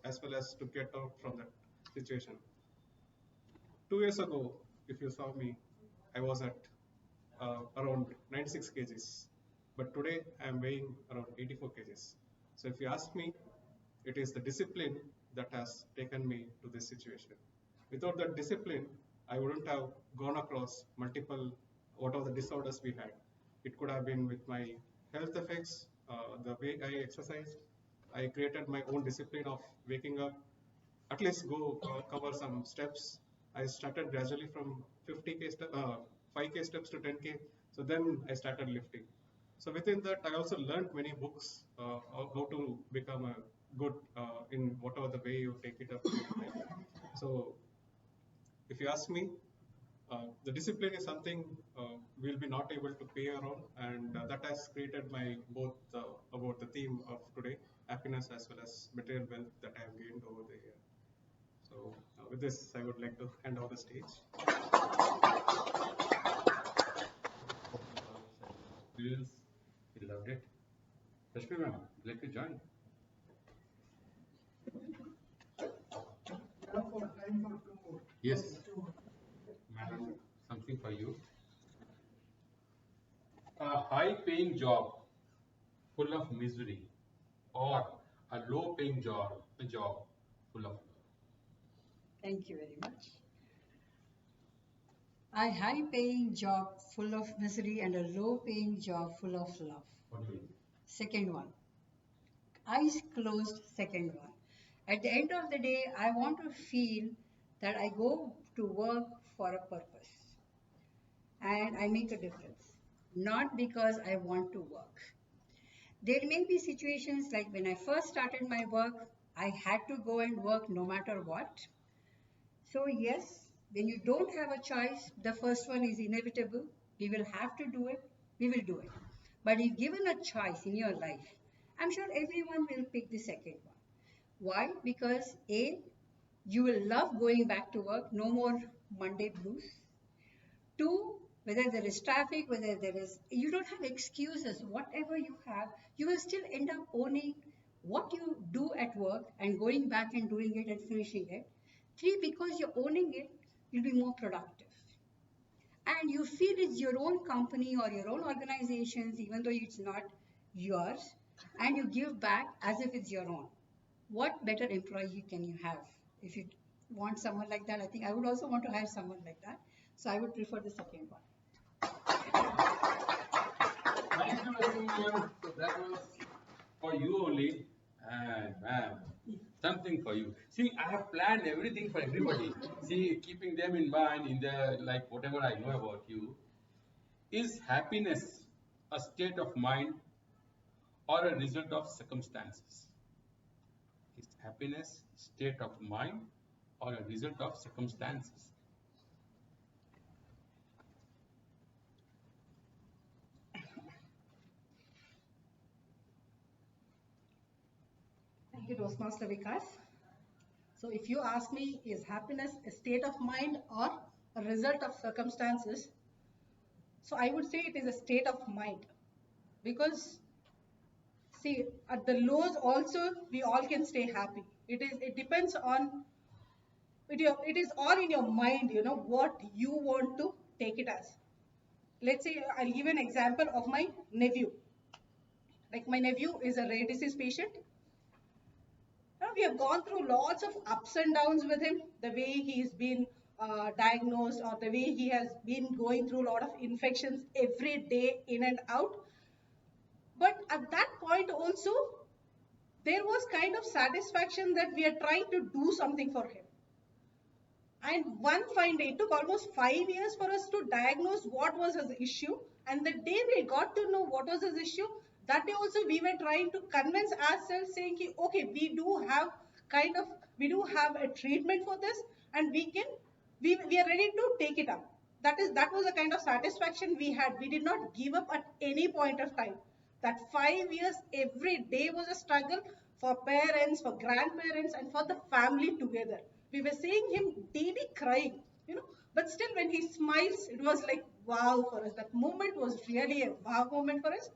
as well as to get out from that situation. 2 years ago, if you saw me, I was at around 96 kgs. But today I am weighing around 84 kgs. So if you ask me, it is the discipline that has taken me to this situation. Without that discipline, I wouldn't have gone across multiple, whatever the disorders we had. It could have been with my health effects, the way I exercised. I created my own discipline of waking up, at least go cover some steps. I started gradually from 5k steps to 10k. So then I started lifting. So within that, I also learned many books how to become a good in whatever the way you take it up. So if you ask me, the discipline is something we'll be not able to pay around, and that has created my both about the theme of today, happiness as well as material wealth that I have gained over the year. So with this, I would like to hand over the stage. He loved it. Rashmi ma'am, would you like to join? Time for two more. Yes. Madam, something for you. A high-paying job full of misery, or a low-paying job, full of love. Thank you very much. A high-paying job full of misery and a low-paying job full of love. What do you mean? Second one. Eyes closed, second one. At the end of the day, I want to feel that I go to work for a purpose and I make a difference, not because I want to work. There may be situations like when I first started my work, I had to go and work no matter what. So yes, when you don't have a choice, the first one is inevitable. We will have to do it. We will do it. But if given a choice in your life, I'm sure everyone will pick the second one. Why? Because A, you will love going back to work, no more Monday blues. Two, whether there is traffic, whether there is, you don't have excuses. Whatever you have, you will still end up owning what you do at work and going back and doing it and finishing it. Three, because you're owning it, you'll be more productive. And you feel it's your own company or your own organizations, even though it's not yours, and you give back as if it's your own. What better employee can you have? If you want someone like that, I think I would also want to hire someone like that. So I would prefer the second one. Thank you, everyone. So that was for you only. And ma'am, something for you. See, I have planned everything for everybody. See, keeping them in mind in the, like, whatever I know about you. Is happiness a state of mind or a result of circumstances? Is happiness state of mind or a result of circumstances? Thank you, Toastmaster Vikas. So if you ask me, is happiness a state of mind or a result of circumstances? So I would say it is a state of mind, because see, at the lows also we all can stay happy. It depends on it is all in your mind, what you want to take it as. Let's say I'll give an example of my nephew. Like, my nephew is a rare disease patient. Now, we have gone through lots of ups and downs with him, the way he's been diagnosed, or the way he has been going through a lot of infections every day in and out. But at that point also, there was kind of satisfaction that we are trying to do something for him. And one fine day, it took almost 5 years for us to diagnose what was his issue. And the day we got to know what was his issue, that day also we were trying to convince ourselves, saying, okay, we do have a treatment for this, and we are ready to take it up. That was the kind of satisfaction we had. We did not give up at any point of time. That 5 years, every day was a struggle for parents, for grandparents, and for the family together. We were seeing him daily crying, but still when he smiles, it was like wow for us. That moment was really a wow moment for us.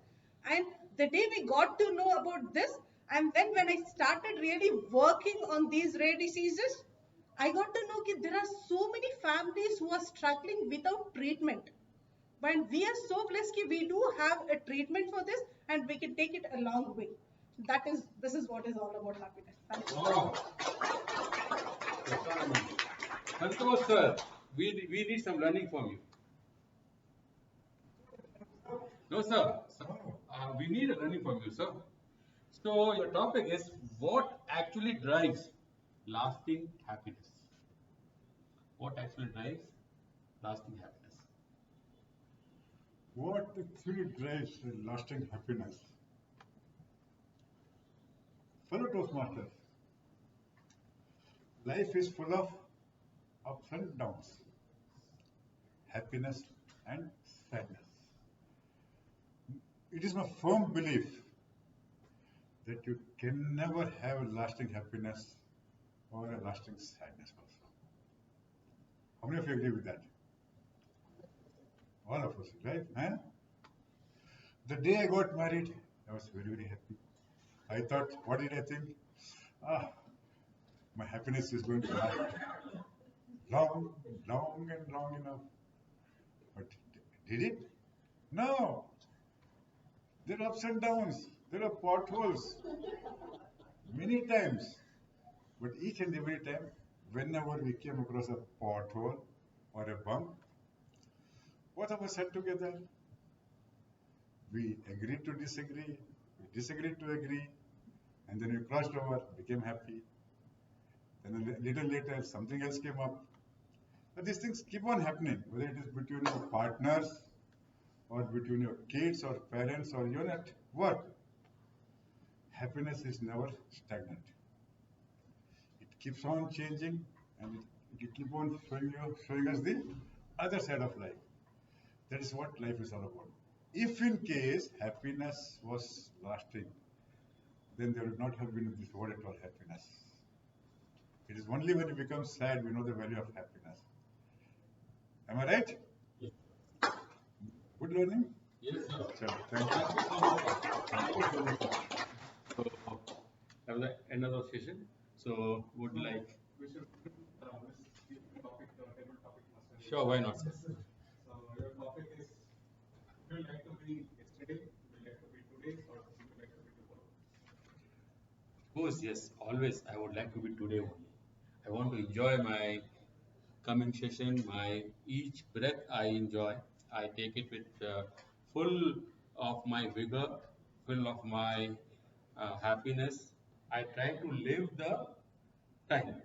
And the day we got to know about this, and then when I started really working on these rare diseases, I got to know that there are so many families who are struggling without treatment. But we are so blessed that we do have a treatment for this, and we can take it a long way. This is what is all about happiness. Thank you. Wow. Santosh sir, we need some learning from you. No, sir. We need a learning from you, sir. So your topic is what actually drives lasting happiness. What actually drives lasting happiness? What actually drives lasting happiness? Fellow Toastmasters, life is full of ups and downs, happiness and sadness. It is my firm belief that you can never have a lasting happiness or a lasting sadness also. How many of you agree with that? All of us, right? Huh? The day I got married, I was very, very happy. I thought, what did I think? My happiness is going to last long and long enough. But did it? No. There are ups and downs. There are potholes. Many times. But each and every time, whenever we came across a pothole or a bump, both of us sat together. We agreed to disagree. We disagreed to agree. And then we crossed over, became happy. Then a little later, something else came up. But these things keep on happening, whether it is between your partners or between your kids or parents or even at work. Happiness is never stagnant. It keeps on changing, and it keeps on showing us the other side of life. That is what life is all about. If in case happiness was lasting, then there would not have been this word at all, happiness. It is only when you become sad we know the value of happiness. Am I right? Yes. Good learning? Yes, sir. So, thank you. Thank you so much. So that was the end of the session. So would like. We should keep the topic, table topic master. Sure, why not? So your topic is, would you like to be yesterday, would you like to be today, or would you like to be tomorrow? Of course, yes. Always, I would like to be today only. I want to enjoy my coming session. My each breath I enjoy. I take it with full of my vigor, full of my happiness. I try to live the time.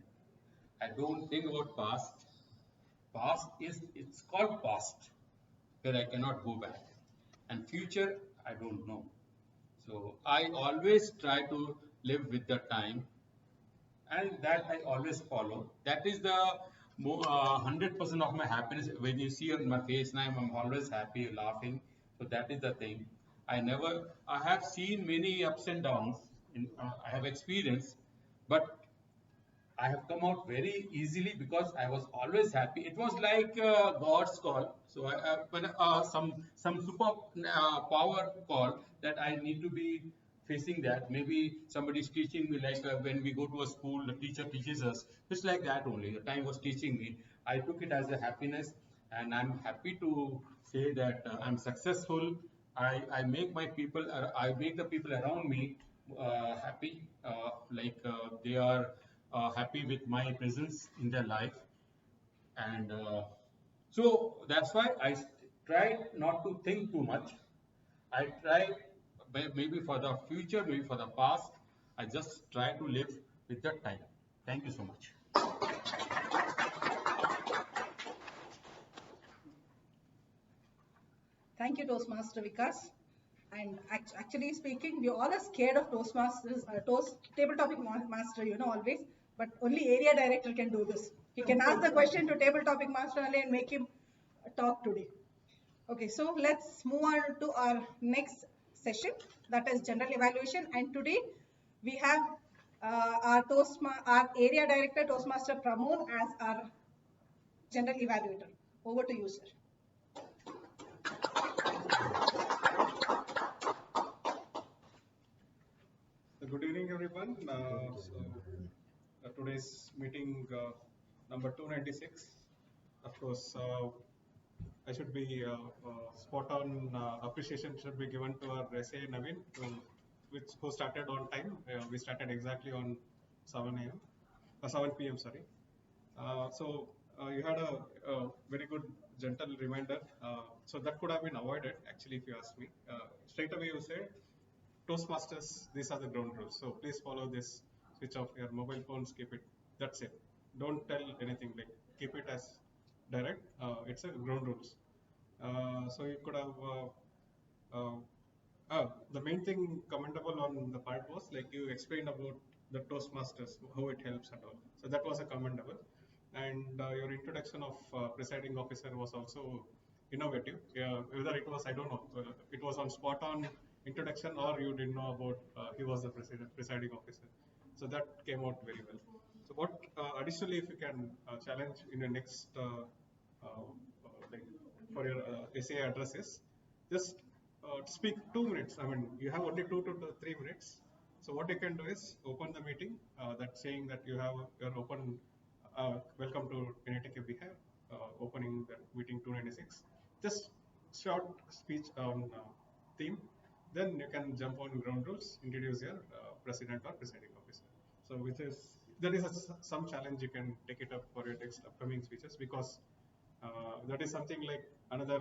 I don't think about past. Past is it's called past, where I cannot go back, and future I don't know. So I always try to live with the time, and that I always follow. That is the 100% of my happiness. When you see on my face now, I'm always happy, laughing. So that is the thing. I have seen many ups and downs. I have experienced, but I have come out very easily because I was always happy. It was like God's call. So when some super power call that I need to be facing that. Maybe somebody is teaching me like when we go to a school, the teacher teaches us. It's like that only. The time was teaching me. I took it as a happiness, and I'm happy to say that I'm successful. I make the people around me happy, they are happy with my presence in their life, and so that's why try not to think too much. I try maybe for the future, maybe for the past. I just try to live with the time. Thank you so much. Thank you, Toastmaster Vikas. And actually speaking, we all are scared of Toastmasters, table topic master, always. But only area director can do this. He can ask the question to table topic master only and make him talk today. Okay, so let's move on to our next session, that is general evaluation. And today we have our area director, Toastmaster Pramod, as our general evaluator. Over to you, sir. Good evening, everyone. Today's meeting number 296. Of course, I should be spot on. Appreciation should be given to our SA Naveen, who started on time. We started exactly on 7 a.m. 7 p.m. Sorry. You had a very good gentle reminder. So that could have been avoided actually, if you ask me. Straight away you said, Toastmasters, these are the ground rules. So please follow this. Switch off your mobile phones, keep it. That's it. Don't tell anything, like keep it as direct. It's a ground rules. So you could have the main thing commendable on the part was like you explained about the Toastmasters, how it helps and all. So that was a commendable. And your introduction of presiding officer was also innovative. Whether it was, I don't know, it was on spot on introduction or you didn't know about he was the presiding officer. So that came out very well. So what additionally, if you can challenge in your next like for your essay addresses, just speak 2 minutes. I mean, you have only 2 to 3 minutes. So what you can do is open the meeting. That saying that you have your open. Welcome to NITK Bhive, opening the meeting 296. Just short speech on theme. Then you can jump on ground rules, introduce your president or presiding officer. So there is some challenge you can take it up for your next upcoming speeches, because that is something like another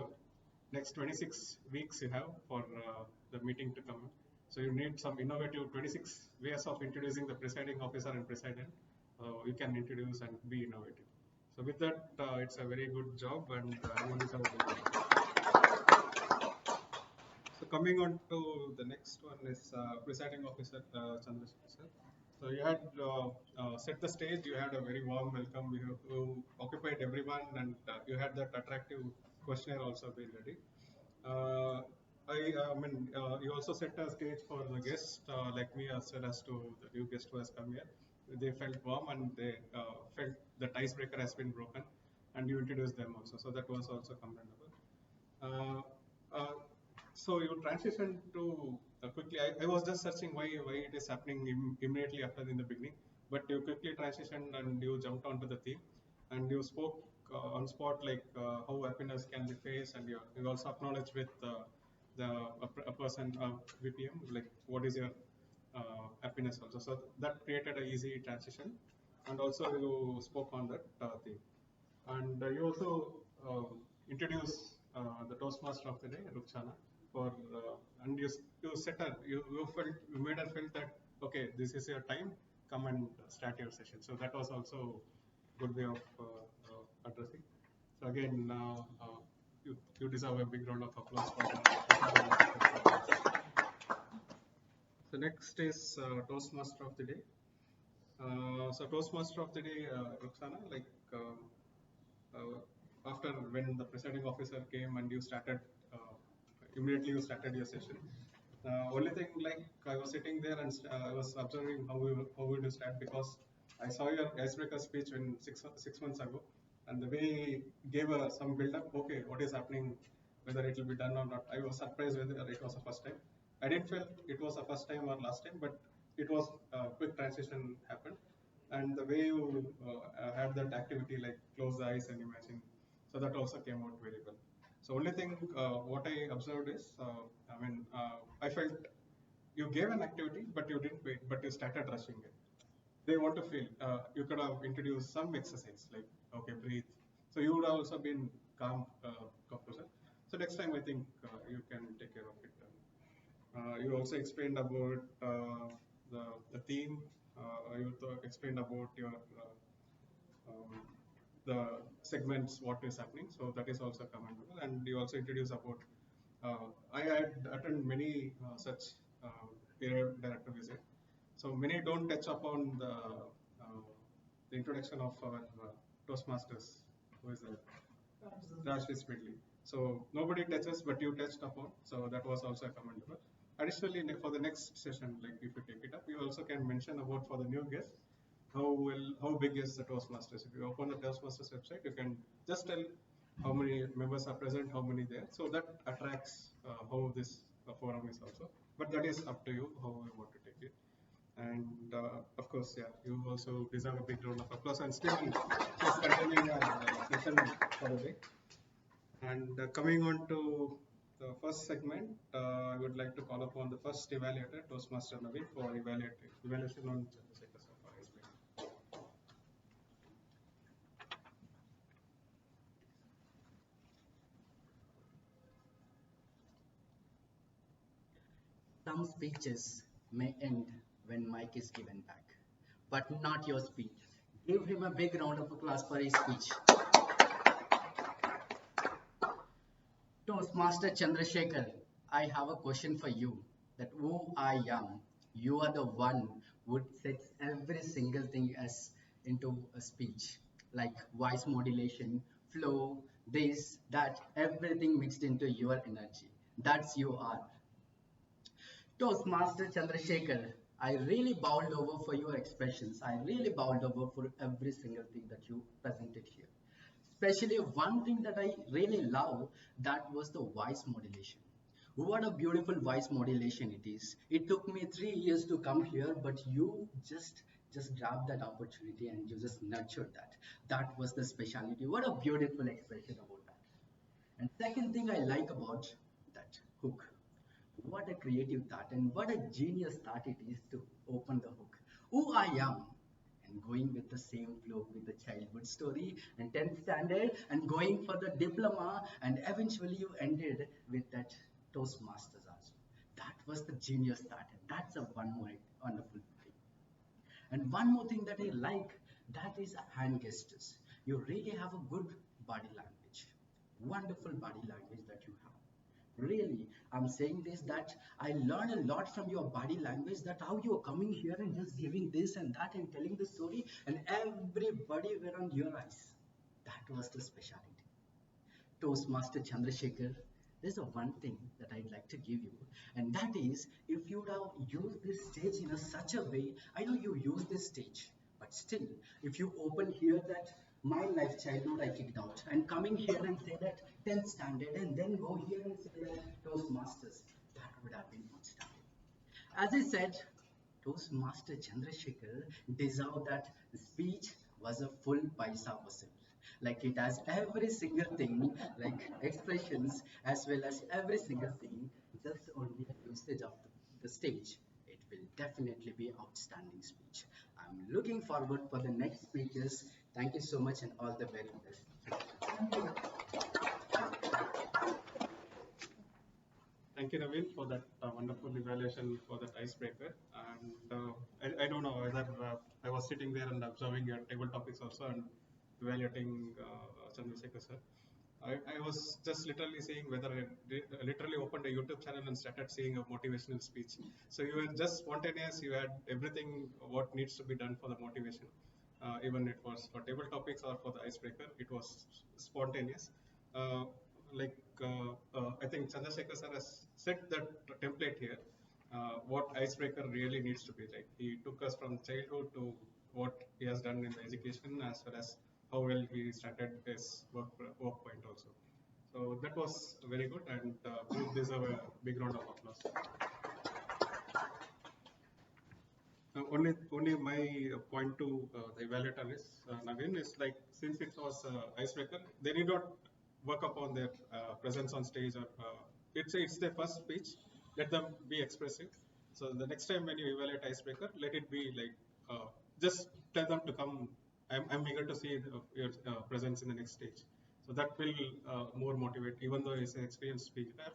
next 26 weeks you have for the meeting to come. So you need some innovative 26 ways of introducing the presiding officer and president. You can introduce and be innovative. So with that, it's a very good job, and everyone is so coming on to the next one is presiding officer Chandrasekhar sir. So you had set the stage. You had a very warm welcome. You occupied everyone, and you had that attractive questionnaire also being ready. You also set a stage for the guest, like me, as well as to the new guest who has come here. They felt warm and they felt the icebreaker has been broken, and you introduced them also. So that was also commendable. Uh, uh, so you transitioned to quickly. I was just searching why it is happening immediately after in the beginning, but you quickly transitioned and you jumped onto the theme, and you spoke on spot like how happiness can be faced, and you also acknowledged with a person VPM like what is your happiness also. So that created an easy transition, and also you spoke on that theme. And you also introduced the Toastmaster of the day, Rukhsana, for and you set her, you made her feel that okay, this is your time, come and start your session. So that was also good way of addressing. So again, you deserve a big round of applause for that. So next is Toastmaster of the day. So Toastmaster of the day, Rukhsana, like. After when the presiding officer came and you started immediately you started your session. Only thing like I was sitting there and I was observing how would you start because I saw your icebreaker speech in 6 months ago, and the way he gave some build up. Okay, what is happening? Whether it will be done or not. I was surprised whether it was the first time. I didn't feel it was the first time or last time, but it was a quick transition happened, and the way you had that activity like close the eyes and imagine, so that also came out very well. So only thing what I observed is I felt you gave an activity but you didn't wait, but you started rushing it. They want to feel you could have introduced some exercise like okay, breathe, so you would have also been calm, composure. So next time I think you can take care of it. You also explained about the theme. You explained about your the segments, what is happening. So that is also commendable. And you also introduced about. I had attended many such area director visit. So many don't touch upon the introduction of our Toastmasters. Who is that? Raj Speedly. So nobody touches, but you touched upon. So that was also commendable. Additionally, for the next session, like if you take it up, you also can mention about for the new guest how big is the Toastmasters. If you open the Toastmasters website, you can just tell how many members are present, how many there. So that attracts how this forum is also. But that is up to you how you want to take it. And of course, yeah, you also deserve a big round of applause. And still, just continuing our session for the day. And coming on to the first segment, I would like to call upon the first evaluator, Toastmaster Naveen, for evaluation on Chandrasekhar Sir. Some speeches may end when mic is given back, but not your speech. Give him a big round of applause for his speech. Toastmaster Chandrasekhar, I have a question for you. That who I am, you are the one who sets every single thing as into a speech, like voice modulation, flow, this, that, everything mixed into your energy. That's you are. Toastmaster Chandrasekhar, I really bowled over for your expressions. I really bowled over for every single thing that you presented here. Especially one thing that I really love, that was the voice modulation. What a beautiful voice modulation it is. It took me 3 years to come here, but you just grabbed that opportunity and you just nurtured that. That was the speciality. What a beautiful expression about that. And second thing I like about that hook. What a creative thought and what a genius thought it is to open the hook. Who I am, and going with the same flow with the childhood story and 10th standard and going for the diploma, and eventually you ended with that Toastmasters also. That was the genius thought, and that's a one more wonderful thing. And one more thing that I like, that is hand gestures. You really have a good body language, wonderful body language that you have. Really, I'm saying this that I learned a lot from your body language, that how you're coming here and just giving this and that and telling the story, and everybody were on your eyes. That was the speciality. Toastmaster Chandrasekhar, There's a one thing that I'd like to give you, and that is if you'd have used this stage in such a way, I know you use this stage, but still, if you open here that my life childhood I kicked out, and coming here and say that 10th standard, and then go here and say that Toastmasters, that would have been outstanding. As I said, Toastmaster Chandrasekhar deserved that speech was a full paisa vasool. Like it has every single thing, like expressions as well as every single thing, just only the usage of the stage. It will definitely be outstanding speech. I'm looking forward for the next speakers. Thank you so much and all the very best. Thank you, Naveen, for that wonderful evaluation for that icebreaker. And I don't know whether I was sitting there and observing your table topics also and evaluating Chandrasekhar sir. I was just literally saying whether I literally opened a YouTube channel and started seeing a motivational speech. So you were just spontaneous. You had everything what needs to be done for the motivation. Even it was for table topics or for the icebreaker, it was spontaneous. Uh, like I think Chandrasekhar sir has set that template here. What icebreaker really needs to be like. He took us from childhood to what he has done in the education as well as how well he started his work point also. So that was very good and both deserve a big round of applause. Only my point to the evaluator is Naveen is like since it was icebreaker, they need not work upon their presence on stage or it's their first speech. Let them be expressive. So the next time when you evaluate icebreaker, let it be like just tell them to come. I'm eager to see your presence in the next stage. So that will more motivate. Even though it's an experienced speaker,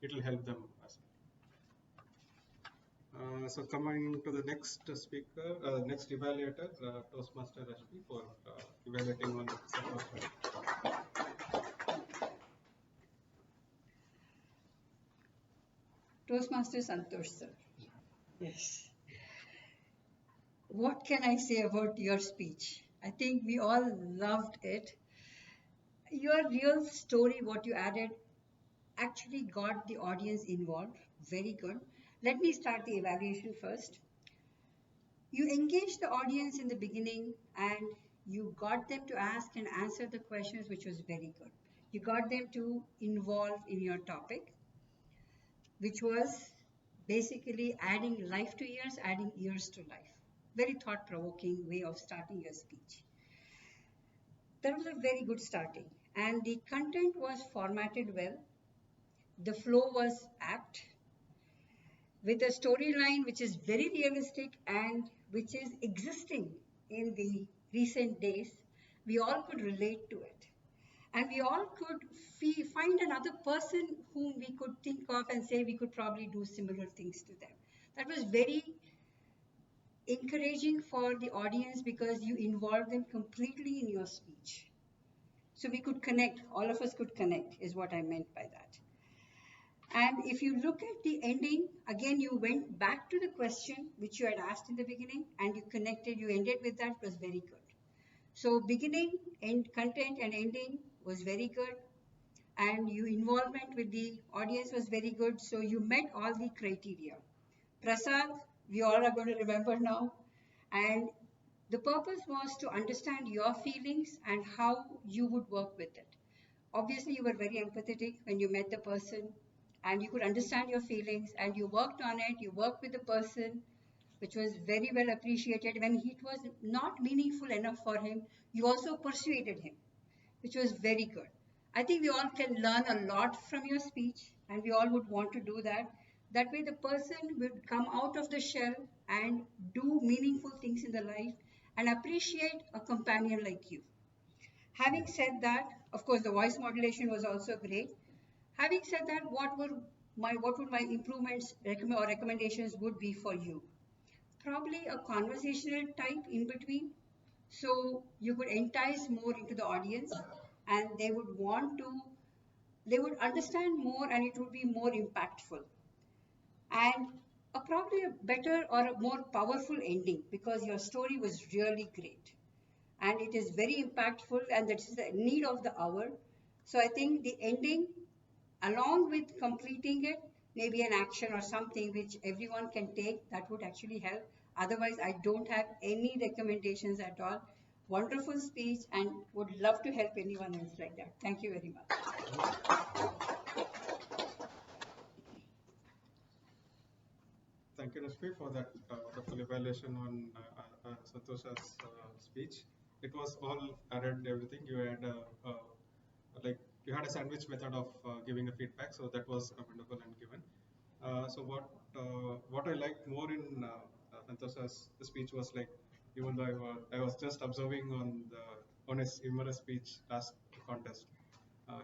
it will help them as well. So coming to the next speaker, next evaluator, Toastmaster Rashmi for evaluating on Santosh. Toastmaster Santosh sir. Yes. What can I say about your speech? I think we all loved it. Your real story, what you added, actually got the audience involved. Very good. Let me start the evaluation first. You engaged the audience in the beginning and you got them to ask and answer the questions, which was very good. You got them to involve in your topic, which was basically adding life to years, adding years to life. Very thought provoking way of starting your speech. That was a very good starting. And the content was formatted well, the flow was apt, with a storyline which is very realistic and which is existing in the recent days. We all could relate to it. And we all could find another person whom we could think of and say we could probably do similar things to them. That was very encouraging for the audience because you involved them completely in your speech. So we could connect, all of us could connect, is what I meant by that. And if you look at the ending, again, you went back to the question which you had asked in the beginning and you connected, you ended with that, was very good. So beginning, end, content and ending was very good. And your involvement with the audience was very good. So you met all the criteria. Prasad, we all are going to remember now. And the purpose was to understand your feelings and how you would work with it. Obviously, you were very empathetic when you met the person and you could understand your feelings and you worked on it, you worked with the person, which was very well appreciated. When it was not meaningful enough for him, you also persuaded him, which was very good. I think we all can learn a lot from your speech and we all would want to do that. That way the person would come out of the shell and do meaningful things in the life and appreciate a companion like you. Having said that, of course, the voice modulation was also great. Having said that, what would my improvements or recommendations would be for you? Probably a conversational type in between, so you could entice more into the audience, and they would understand more, and it would be more impactful. And probably a better or a more powerful ending because your story was really great and it is very impactful and that is the need of the hour. So I think the ending Along with completing it, maybe an action or something which everyone can take, that would actually help. Otherwise, I don't have any recommendations at all. Wonderful speech, and would love to help anyone else like that. Thank you very much. Thank you, Rashmi, for that wonderful evaluation on Santosha's speech. It was all added everything. You had like you had a sandwich method of giving a feedback, so that was commendable and given. So what I liked more in Santosha's speech was like, even though I was just observing on his humorous speech last contest,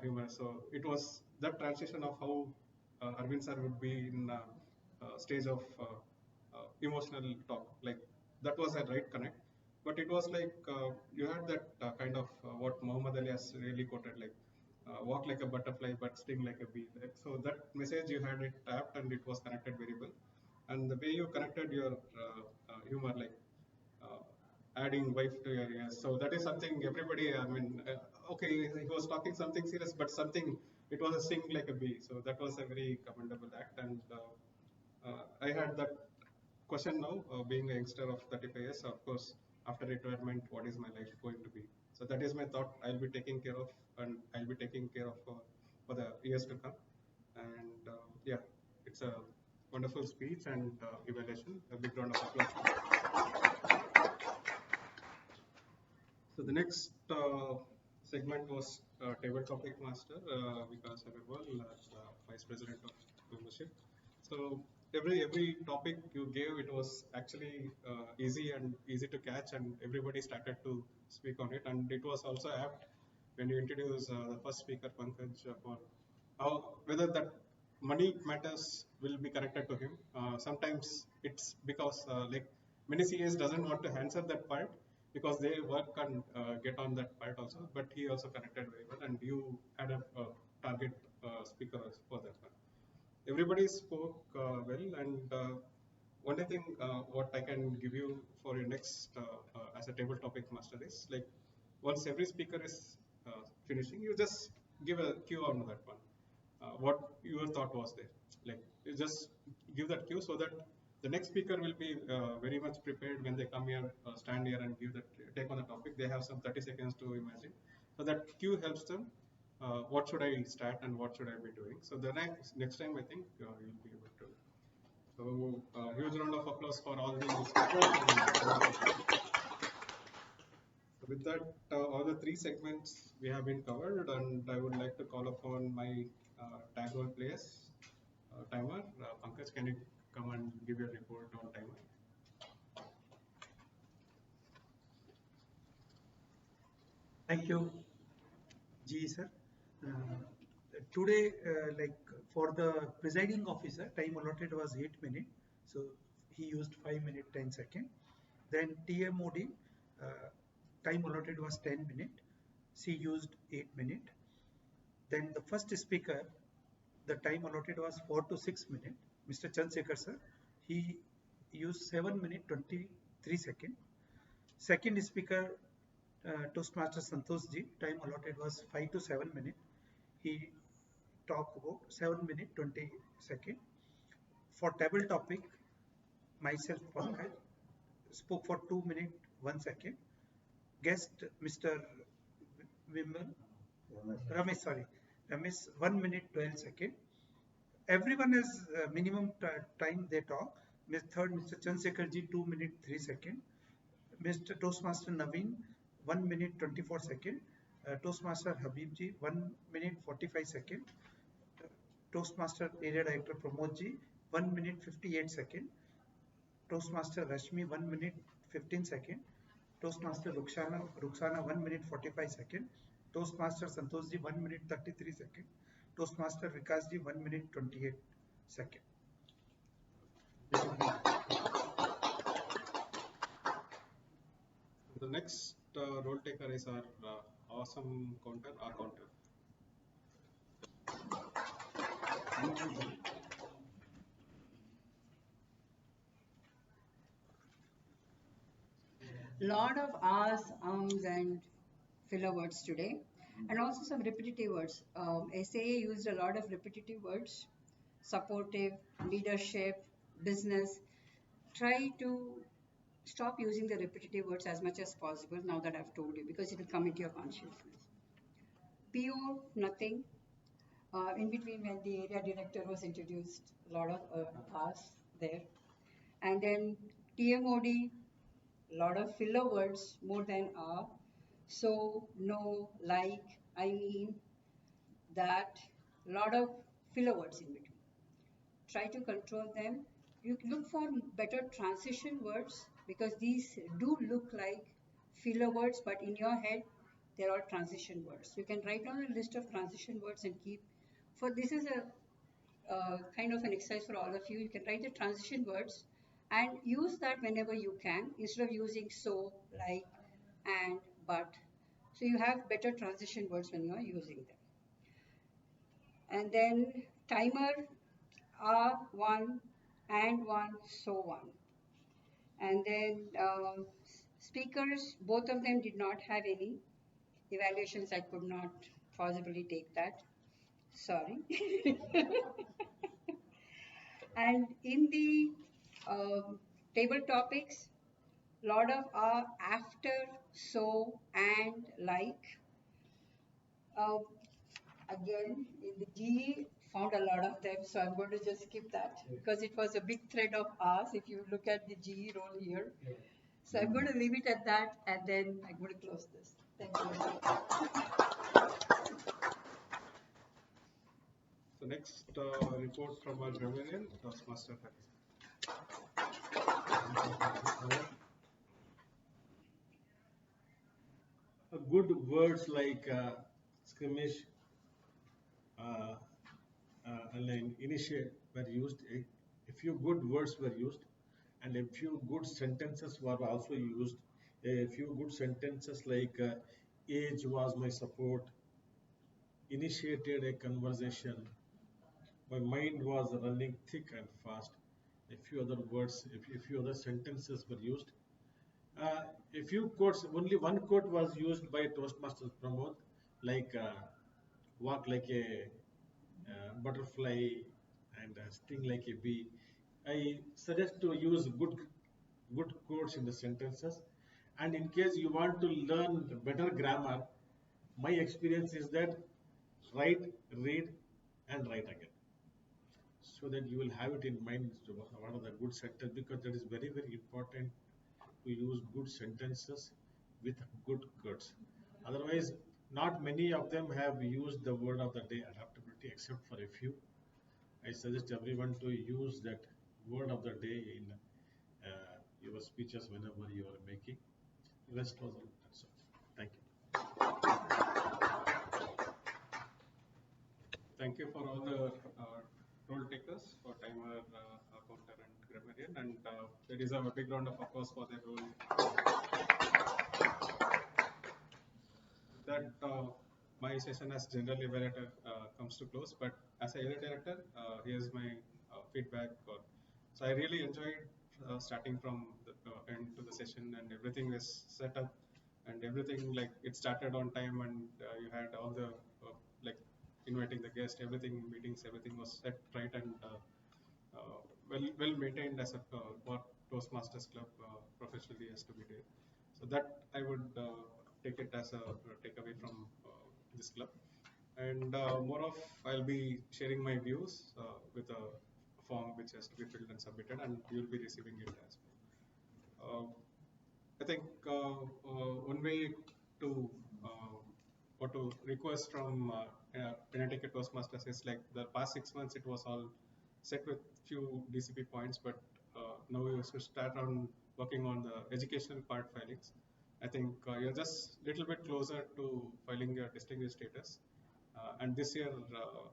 humor. So it was that transition of how Arvind sir would be in stage of emotional talk. Like that was a right connect. But it was like you had that kind of what Muhammad Ali has really quoted, like walk like a butterfly but sting like a bee. Like, so that message you had it tapped and it was connected very well. And the way you connected your humor, like adding wife to your ears. So that is something everybody, I mean, okay, he was talking something serious, but something, it was a sing like a bee. So that was a very commendable act. And I had that question now, being a youngster of 35 years, of course, after retirement, what is my life going to be? So that is my thought I'll be taking care of, and I'll be taking care of for the years to come. And yeah, it's a wonderful speech and evaluation. A big round of applause. So the next segment was table topic master, Vikas Agarwal, as Vice President of Membership. So every topic you gave, it was actually easy to catch, and everybody started to speak on it. And it was also apt when you introduced the first speaker, Pankaj, for how whether that money matters will be connected to him. Sometimes it's because like many CAs doesn't want to answer that part because they work and get on that part also. But he also connected very well, and you had a target speaker for that one. Everybody spoke well, and only thing what I can give you for your next as a table topic master is like once every speaker is finishing, you just give a cue on that one. What your thought was there. Like you just give that cue so that the next speaker will be very much prepared when they come here, stand here and give that take on the topic. They have some 30 seconds to imagine. So that cue helps them. What should I start and what should I be doing? So the next time I think you'll be able to. So huge round of applause for all the speakers. With that, all the three segments we have been covered, and I would like to call upon my tag role players. Timer, Pankaj, can you come and give your report on timer? Thank you, G sir. Today, like for the presiding officer, time allotted was 8 minutes. So he used 5 minutes 10 seconds. Then TMOD, time allotted was 10 minutes. She used 8 minutes. Then the first speaker, the time allotted was 4 to 6 minutes. Mr. Chandrasekhar sir, he used 7 minutes 23 seconds. Second speaker, Toastmaster Santosh ji, time allotted was 5 to 7 minutes. He talked about 7 minutes 20 seconds. For table topic, myself Pankaj spoke for 2 minutes 1 second. Guest Mr. Vimal Ramesh, sorry, Ramesh 1 minute 12 seconds. Everyone has minimum time they talk. Third, Mr. Chandrasekhar ji 2 minutes 3 seconds. Mr. Toastmaster Naveen 1 minute 24 seconds. Toastmaster Habib ji 1 minute 45 seconds. Toastmaster Area Director Pramod ji 1 minute 58 seconds. Toastmaster Rashmi 1 minute 15 seconds. Toastmaster Ruxana 1 minute 45 seconds. Toastmaster Santosh ji 1 minute 33 seconds. Toastmaster Vikas ji 1 minute 28 seconds. The next role taker is our awesome counter, our counter. Lot of ahs, ums, and filler words today. And also some repetitive words. SAA used a lot of repetitive words, supportive, leadership, business. Try to stop using the repetitive words as much as possible now that I've told you, because it will come into your consciousness. PO, nothing. In between, when the area director was introduced, a lot of R's there. And then TMOD, a lot of filler words, more than R. So, no, like, I mean, that, a lot of filler words in between. Try to control them. You look for better transition words, because these do look like filler words, but in your head, they're all transition words. You can write down a list of transition words and keep. For this is a kind of an exercise for all of you. You can write the transition words and use that whenever you can, instead of using so, like, and, but. So you have better transition words when you are using them. And then timer, R1, and 1, so 1. And then speakers, both of them did not have any evaluations. I could not possibly take that. Sorry. And in the table topics, lot of are after, so, and, like. Again, in the GE, found a lot of them, so I'm going to just skip that because it was a big thread of ours if you look at the GE role here. So I'm going to leave it at that, and then I'm going to close this. Thank you. So next report from our grammarian, Toastmaster. Good words like skirmish and initiate were used. A few good words were used, and a few good sentences were also used. A few good sentences like age was my support, initiated a conversation, my mind was running thick and fast. A few other words, a few other sentences were used. A few quotes, only one quote was used by Toastmasters Pramod, like walk like a butterfly and sting like a bee. I suggest to use good quotes in the sentences. And in case you want to learn better grammar, my experience is that write, read, and write again, so that you will have it in mind what are the good sentences, because that is very, very important to use good sentences with good words. Otherwise, not many of them have used the word of the day adaptability except for a few. I suggest everyone to use that word of the day in your speeches whenever you are making. Rest was all. That's all. Thank you. Thank you for all the role takers for timer, counter, and grammarian, and they deserve a big round of applause for their role. That my session as general evaluator comes to close, but as a area director, here's my feedback. So I really enjoyed starting from the end to the session, and everything is set up, and everything, like, it started on time, and you had all the like inviting the guest, everything, meetings, everything was set right, and well maintained as a what Toastmasters Club professionally has to be there. So that I would take it as a takeaway from this club. And more of, I'll be sharing my views with a form which has to be filled and submitted, and you'll be receiving it as well. I think one way to or to request from NITK Toastmasters is, like, the past 6 months it was all set with few DCP points, but now we should start on working on the educational part filings. I think you're just a little bit closer to filing your distinguished status. And this year,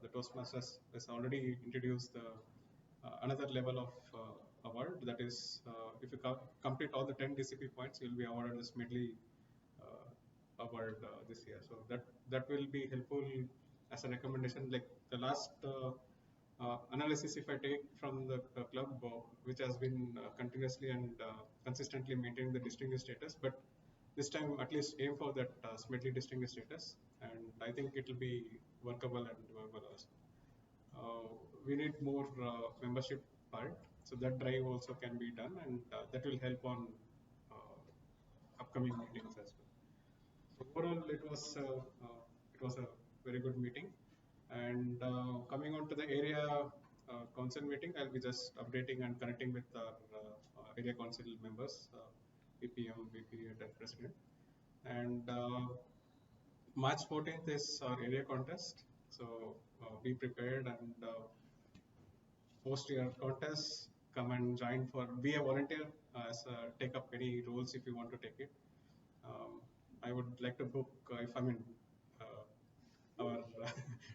the Toastmasters has already introduced the another level of award. That is, if you complete all the 10 DCP points, you'll be awarded this medley award this year. So that will be helpful as a recommendation. Like the last analysis, if I take from the club, which has been continuously and consistently maintaining the distinguished status, but this time at least aim for that medley distinguished status. and I think it will be workable and doable also. We need more membership part, so that drive also can be done, and that will help on upcoming meetings as well. So overall, it was a very good meeting. And coming on to the area council meeting, I'll be just updating and connecting with our area council members, PPM, VP, and president. And March 14th is our area contest, so be prepared and post your contest. Come and join for be a volunteer, take up any roles if you want to take it. I would like to book if I mean our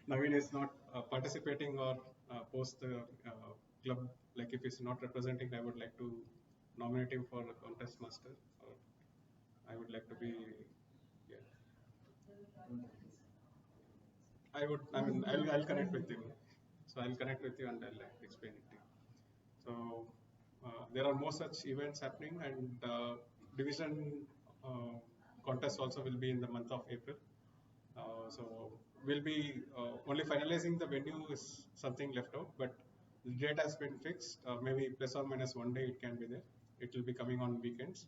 Naveen is not participating or post the club, like if he's not representing, I would like to nominate him for a contest master, or I would like to be, yeah. I'll connect with you. So I'll connect with you and I'll explain it to you. So there are more such events happening, and division contest also will be in the month of April. So we'll be only finalizing the venue is something left out, but the date has been fixed. Maybe plus or minus one day it can be there. It will be coming on weekends,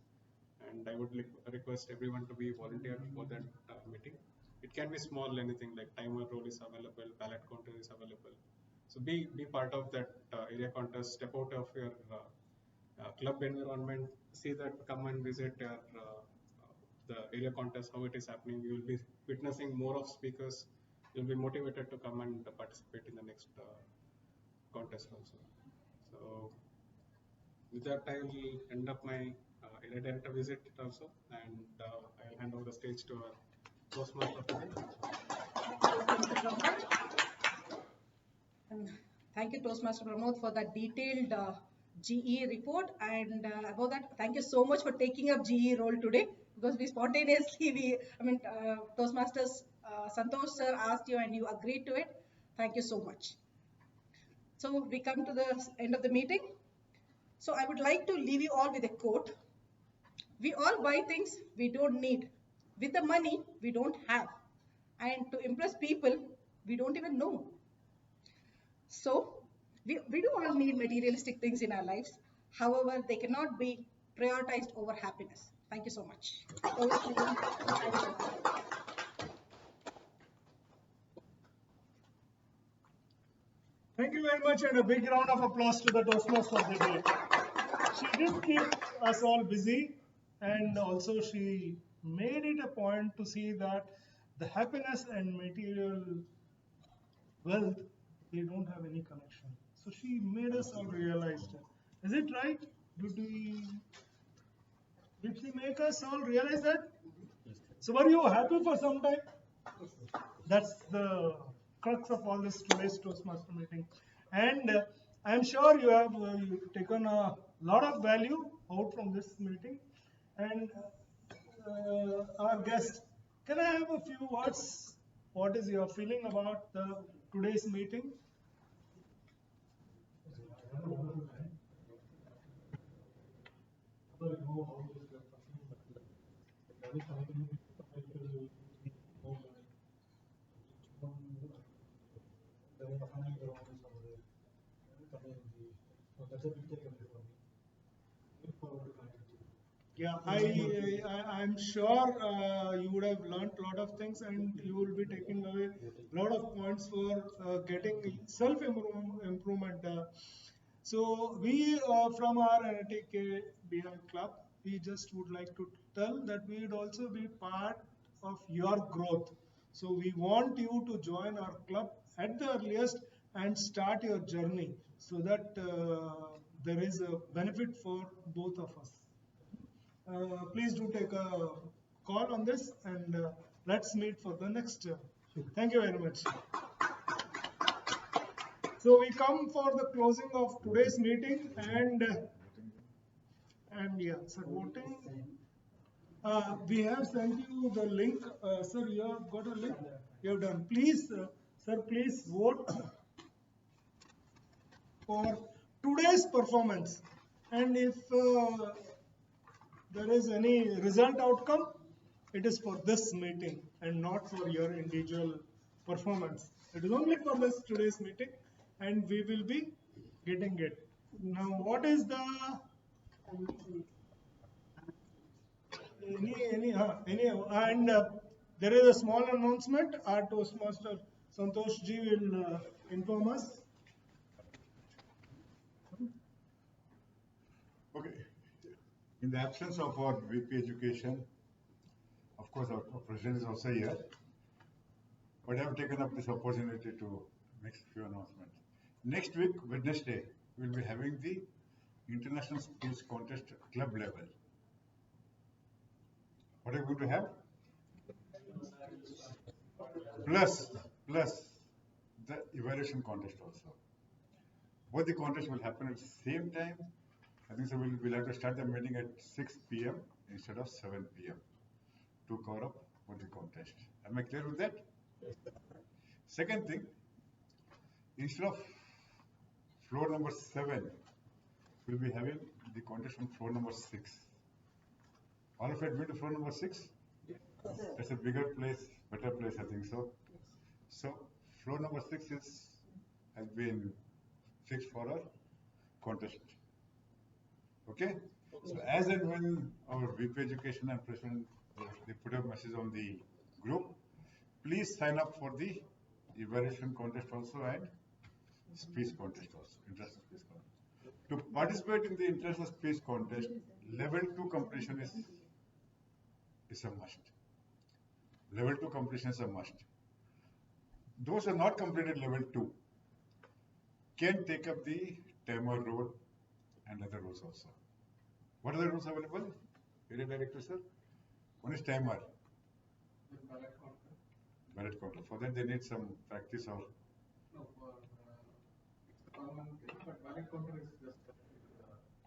and I would request everyone to be volunteer for that meeting. It can be small, anything like timer role is available, ballot counter is available. So be part of that area contest. Step out of your club environment. See that, come and visit your the area contest, how it is happening. You will be witnessing more of speakers. You'll be motivated to come and participate in the next contest also. So with that, I will end up my area director visit also, and I'll hand over the stage to our Toastmaster today. Thank you, Toastmaster Pramod, for that detailed GE report. And about that, thank you so much for taking up GE role today, because we spontaneously, Toastmasters Santosh sir asked you and you agreed to it. Thank you so much. So we come to the end of the meeting. So I would like to leave you all with a quote. We all buy things we don't need with the money we don't have, and to impress people we don't even know. So we do all need materialistic things in our lives. However, they cannot be prioritized over happiness. Thank you so much. Over to you. Thank you very much, and a big round of applause to the Toastmaster of the day. She did keep us all busy, and also she made it a point to see that the happiness and material wealth, they don't have any connection. So she made us all realize that. Is it right? Did she make us all realize that? So were you happy for some time? That's the crux of all this today's Toastmaster meeting. And I'm sure you have taken a lot of value out from this meeting. And our guest, can I have a few words? What is your feeling about today's meeting? Yeah, I'm sure you would have learned a lot of things, and you will be taking away a lot of points for getting self improvement. So we from our NITK Bhive Club, we just would like to tell that we would also be part of your growth. So we want you to join our club at the earliest and start your journey, so that there is a benefit for both of us. Please do take a call on this, and let's meet for the next. Thank you very much. So we come for the closing of today's meeting, and yeah, sir, voting. We have sent you the link, sir. You have got a link. You have done. Please, sir, please vote for today's performance, and if there is any result outcome, it is for this meeting and not for your individual performance. It is only for this today's meeting, and we will be getting it. Now, what is the any and there is a small announcement. Our Toastmaster Santosh ji will inform us. Okay. In the absence of our VP Education, of course, our president is also here, but I have taken up this opportunity to make a few announcements. Next week, Wednesday, we will be having the International Speech Contest Club level. What are we going to have? Plus the evaluation contest also. Both the contests will happen at the same time. I think so we'll have to start the meeting at 6 p.m. instead of 7 p.m. to cover up for the contest. Am I clear with that? Second thing, instead of floor number 7, we'll be having the contest on floor number 6. All of you admit to floor number 6? It's a bigger place, better place, I think so. So floor number 6 has been fixed for our contest. Okay? So as and when our VP Education and President they put a message on the group, please sign up for the evaluation contest also and speech contest also, international speech contest. To participate in the international speech contest, level 2 completion is a must. Level 2 completion is a must. Those who have not completed level 2 can take up the timer role and other roles also. What are the rules available? Area Director, sir? One is timer. Ballot counter. For that they need some practice or? No, for it's a permanent thing, but ballot counter is just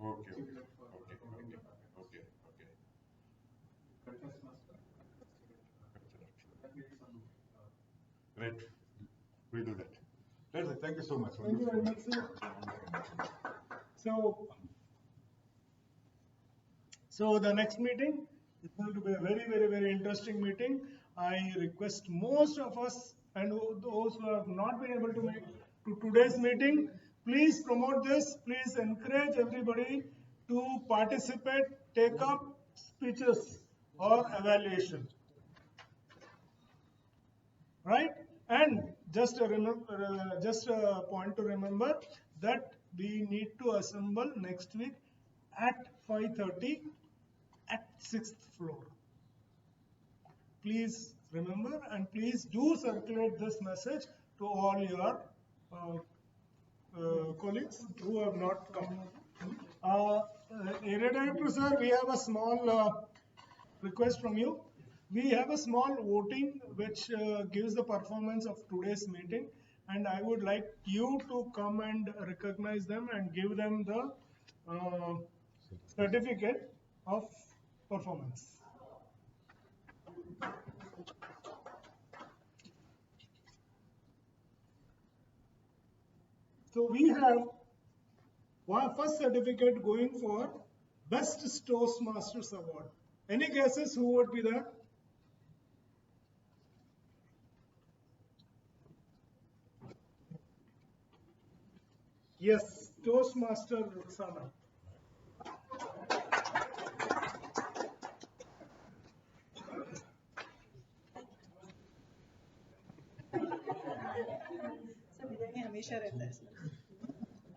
Okay. Okay. Contest master. That needs some. Right. We do that. Right, sir. Thank you so much. Thank you very much, sir. So the next meeting is going to be a very interesting meeting. I request most of us and those who have not been able to make to today's meeting, please promote this. Please encourage everybody to participate, take up speeches or evaluation. Right? And just a point to remember that we need to assemble next week at 5:30 at 6th floor. Please remember and please do circulate this message to all your colleagues who have not come. Area Director, sir, we have a small request from you. We have a small voting which gives the performance of today's meeting, and I would like you to come and recognize them and give them the certificate of performance. So we have one first certificate going for Best Toastmasters Award. Any guesses who would be there? Yes, Toastmaster Roxana. सब बिरयानी हमेशा रहता है इसमें.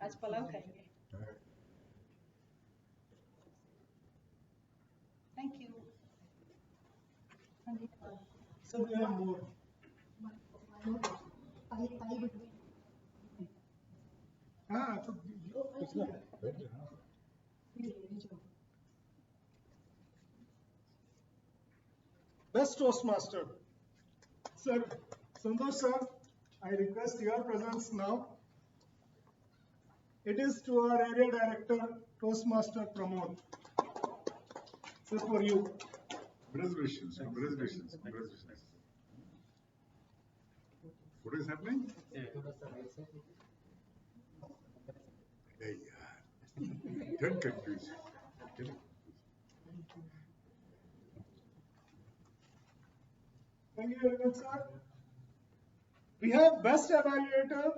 आज पुलाव खाएंगे. Thank you. So we have more. Best Toastmaster. Sir, Santosh sir, I request your presence now. It is to our area director, Toastmaster Pramod. Sir, for you. Congratulations. What is happening? Hey, don't confuse. Thank you very much, sir. We have best evaluator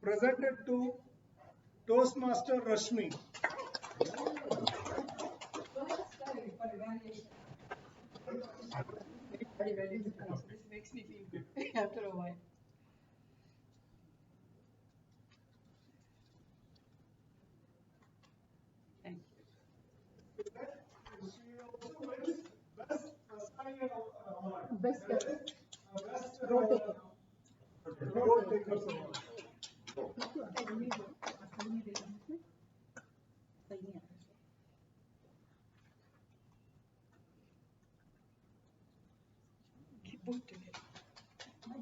presented to Toastmaster Rashmi. This makes me feel good after a while. Thank you. She also wins best assigner award. Best Road takers award.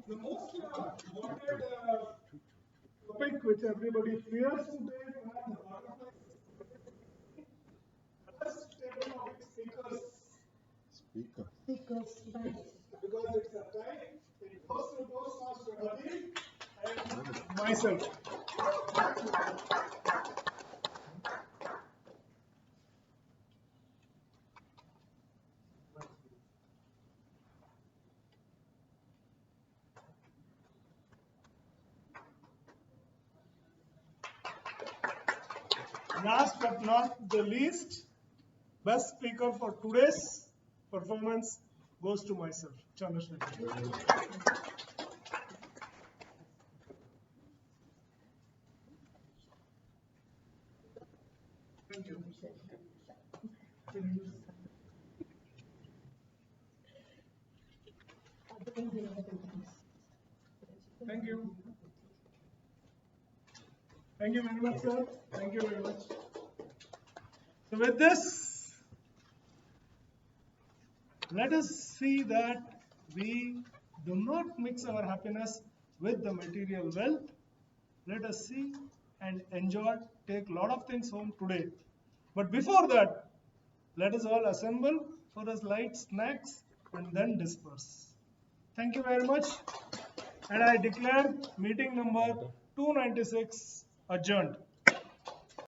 The most wanted topic which everybody fears today to have the butterfly best table of speakers. Speakers. Because it's a tie, it goes to Toastmaster Habib and myself. Last but not the least, best speaker for today's performance goes to myself, Chandrasekhar. Thank you. Thank you. Thank you very much, sir. Thank you very much. So with this, let us see that we do not mix our happiness with the material wealth. Let us see and enjoy, take a lot of things home today. But before that, let us all assemble for a light snacks and then disperse. Thank you very much. And I declare meeting number 296 adjourned.